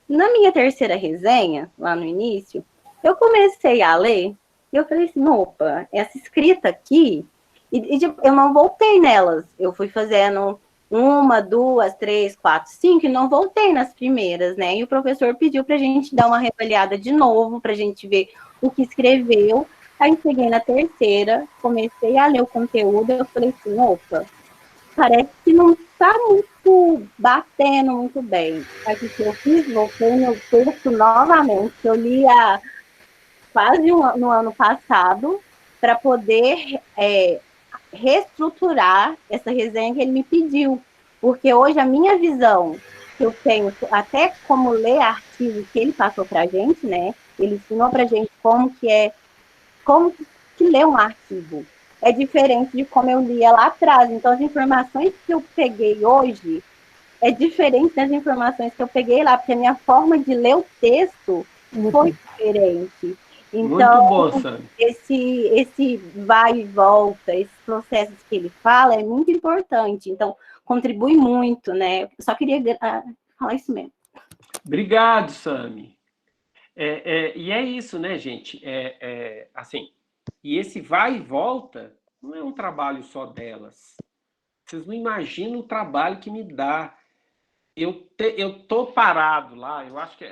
Na minha terceira resenha, lá no início, eu comecei a ler e eu falei assim, opa, essa escrita aqui, eu não voltei nelas. Eu fui fazendo 1, 2, 3, 4, 5 e não voltei nas primeiras, né? E o professor pediu para a gente dar uma reavaliada de novo, para a gente ver o que escreveu. Aí cheguei na terceira, comecei a ler o conteúdo, eu falei assim, opa, parece que não está muito batendo muito bem. Aí o que eu fiz, voltei no texto novamente, que eu li quase no ano passado, para poder reestruturar essa resenha que ele me pediu. Porque hoje a minha visão que eu tenho, até como ler artigos que ele passou para a gente, né? Ele ensinou para a gente como que lê um artigo. É diferente de como eu lia lá atrás. Então, as informações que eu peguei hoje é diferente das informações que eu peguei lá, porque a minha forma de ler o texto foi diferente. Então, muito bom, Sami. esse vai e volta, esses processos que ele fala é muito importante. Então, contribui muito, né? Eu só queria falar isso mesmo. Obrigado, Sami. E é isso, né, gente? Assim, e esse vai e volta não é um trabalho só delas. Vocês não imaginam o trabalho que me dá. Eu tô parado lá, eu acho que,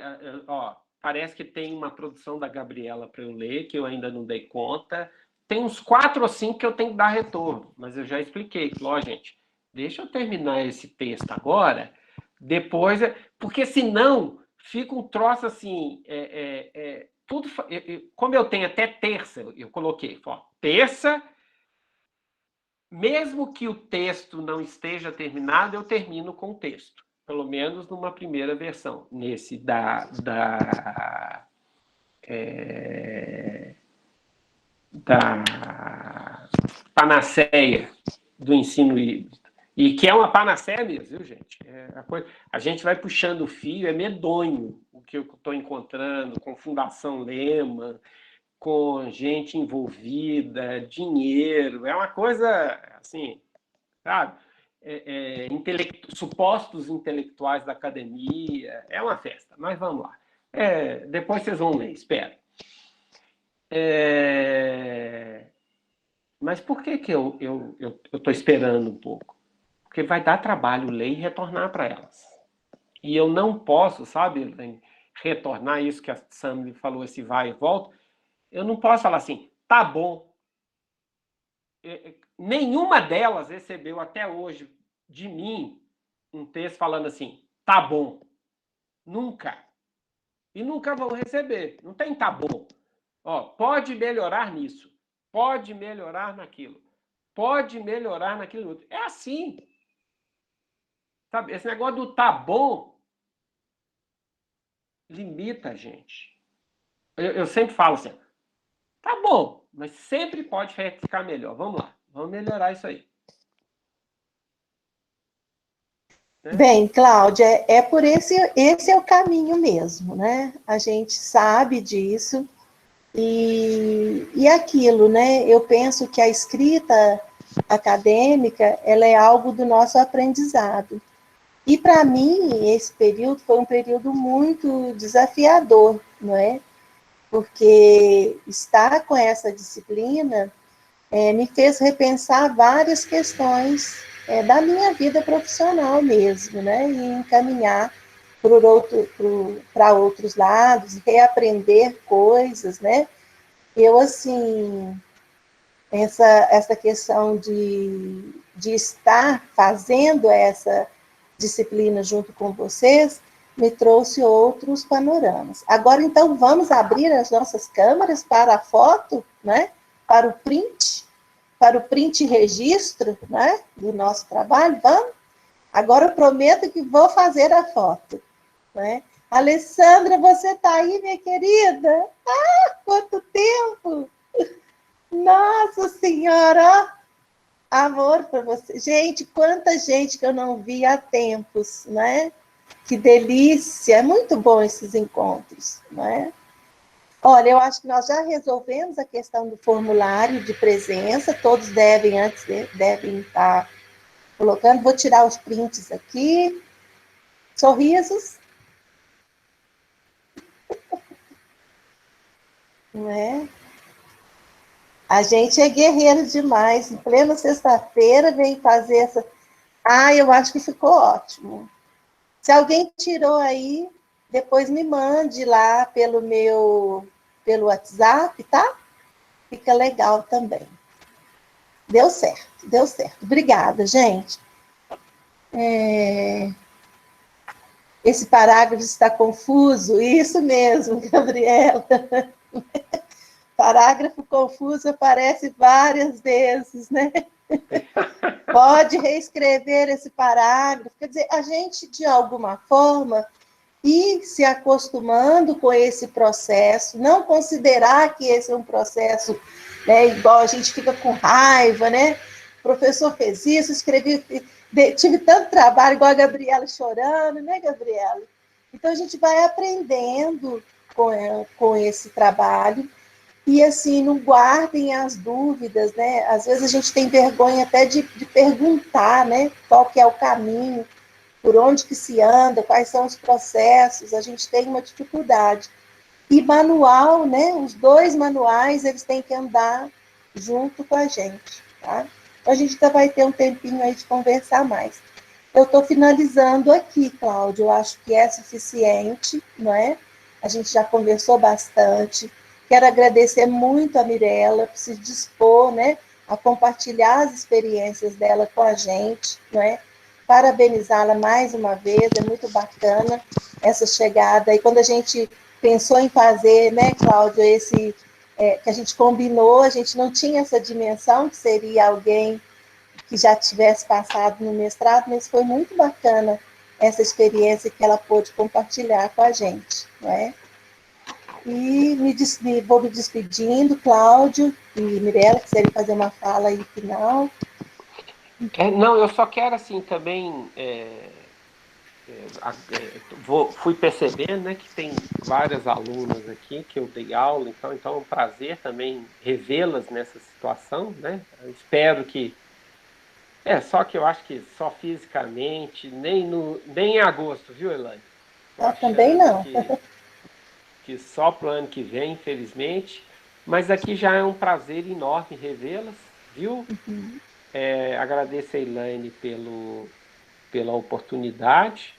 parece que tem uma produção da Gabriela para eu ler, que eu ainda não dei conta. Tem uns 4 ou 5 que eu tenho que dar retorno, mas eu já expliquei. Gente, deixa eu terminar esse texto agora, depois... Porque senão fica um troço assim... tudo, como eu tenho até terça, eu coloquei, terça... Mesmo que o texto não esteja terminado, eu termino com o texto. Pelo menos numa primeira versão. Nesse da panaceia do ensino híbrido. E que é uma panaceia mesmo, viu, gente? A gente vai puxando o fio, é medonho o que eu estou encontrando com Fundação Lehman, com gente envolvida, dinheiro, é uma coisa assim, sabe? Supostos intelectuais da academia, é uma festa, mas vamos lá. Depois vocês vão ler, espero. Mas por que eu estou esperando um pouco? Porque vai dar trabalho ler e retornar para elas. E eu não posso, sabe, retornar isso que a Sam falou, esse vai e volta. Eu não posso falar assim, tá bom. Nenhuma delas recebeu até hoje de mim um texto falando assim, tá bom. Nunca. E nunca vão receber. Não tem tá bom. Pode melhorar nisso. Pode melhorar naquilo. Pode melhorar naquilo outro. É assim. Sabe? Esse negócio do tá bom limita a gente. Eu sempre falo assim, tá bom, mas sempre pode ficar melhor. Vamos lá. Vamos melhorar isso aí. Bem, Cláudia, por esse é o caminho mesmo, né? A gente sabe disso e aquilo, né? Eu penso que a escrita acadêmica, ela é algo do nosso aprendizado. E para mim, esse período foi um período muito desafiador, não é? Porque estar com essa disciplina me fez repensar várias questões da minha vida profissional mesmo, né? E encaminhar para outros lados, reaprender coisas, né? Eu, assim, essa questão de estar fazendo essa disciplina junto com vocês me trouxe outros panoramas. Agora, então, vamos abrir as nossas câmeras para a foto, né? Para o print registro, né, do nosso trabalho, vamos? Agora eu prometo que vou fazer a foto, né? Alessandra, você está aí, minha querida? Ah, quanto tempo! Nossa Senhora! Amor para você. Gente, quanta gente que eu não vi há tempos, né? Que delícia! É muito bom esses encontros, não é? Olha, eu acho que nós já resolvemos a questão do formulário de presença, todos devem estar colocando. Vou tirar os prints aqui. Sorrisos, não é? A gente é guerreiro demais. Em plena sexta-feira vem fazer essa. Ah, eu acho que ficou ótimo. Se alguém tirou aí, depois me mande lá pelo WhatsApp, tá? Fica legal também. Deu certo, deu certo. Obrigada, gente. Esse parágrafo está confuso. Isso mesmo, Gabriela. Parágrafo confuso aparece várias vezes, né? Pode reescrever esse parágrafo. Quer dizer, a gente, de alguma forma, ir se acostumando com esse processo, não considerar que esse é um processo, né, igual a gente fica com raiva, né? O professor fez isso, escrevi, tive tanto trabalho, igual a Gabriela chorando, né, Gabriela? Então, a gente vai aprendendo com esse trabalho. E, assim, não guardem as dúvidas, né? Às vezes a gente tem vergonha até de perguntar, né? Qual que é o caminho, por onde que se anda, quais são os processos, a gente tem uma dificuldade. E manual, né? Os dois manuais, eles têm que andar junto com a gente, tá? Então, a gente ainda vai ter um tempinho aí de conversar mais. Eu estou finalizando aqui, Cláudia, eu acho que é suficiente, não é? A gente já conversou bastante. Quero agradecer muito a Mirella por se dispor, né, a compartilhar as experiências dela com a gente, não é? Parabenizá-la mais uma vez, é muito bacana essa chegada. E quando a gente pensou em fazer, né, Cláudio, que a gente combinou, a gente não tinha essa dimensão que seria alguém que já tivesse passado no mestrado, mas foi muito bacana essa experiência que ela pôde compartilhar com a gente, não é? E vou me despedindo, Cláudio e Mirella, que querem fazer uma fala aí final. Não, eu só quero, assim, também... fui percebendo, né, que tem várias alunas aqui que eu dei aula, então é um prazer também revê-las nessa situação, né? Eu espero que... só que eu acho que só fisicamente, nem em agosto, viu, Elaine? Também não. Que só para o ano que vem, infelizmente. Mas aqui já é um prazer enorme revê-las, viu? Uhum. Agradeço a Elaine pela oportunidade.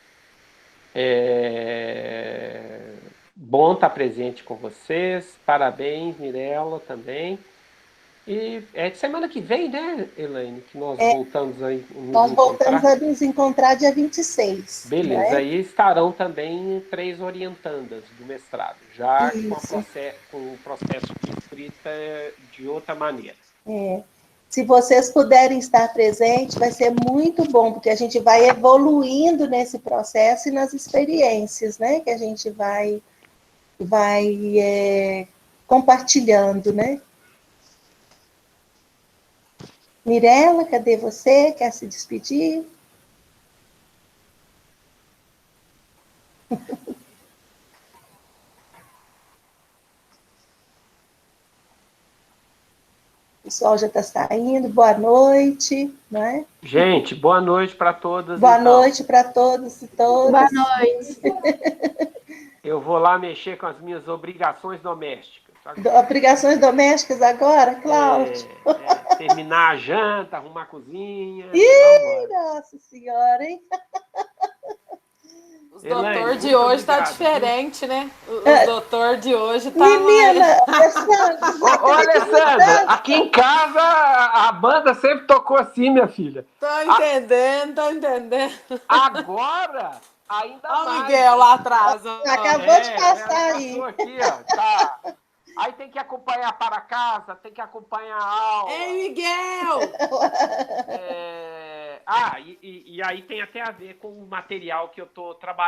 Bom estar presente com vocês. Parabéns, Mirella, também. E é de semana que vem, né, Elaine, que nós voltamos a nos encontrar? Nós voltamos a nos encontrar dia 26. Beleza, né? aí estarão também 3 orientandas do mestrado, já com o processo de escrita de outra maneira. Se vocês puderem estar presentes, vai ser muito bom, porque a gente vai evoluindo nesse processo e nas experiências, né, que a gente vai compartilhando, né? Mirella, cadê você? Quer se despedir? O pessoal já está saindo. Boa noite, né? Gente, boa noite para todas. Boa noite para todos e todas. Boa noite. Eu vou lá mexer com as minhas obrigações domésticas. Obrigações domésticas agora, Cláudio? Terminar a janta, arrumar a cozinha. Nossa Senhora, hein? Os doutor de hoje tá diferente, né? Os doutor de hoje tá Menina, Ô, Alessandra, aqui em casa a banda sempre tocou assim, minha filha. Tô entendendo. Agora, ainda mais. Olha o Miguel lá atrás. Acabou de passar aí. Aqui, ó, tá. Aí tem que acompanhar para casa, tem que acompanhar a aula. Ei, Miguel! E aí tem até a ver com o material que eu tô trabalhando.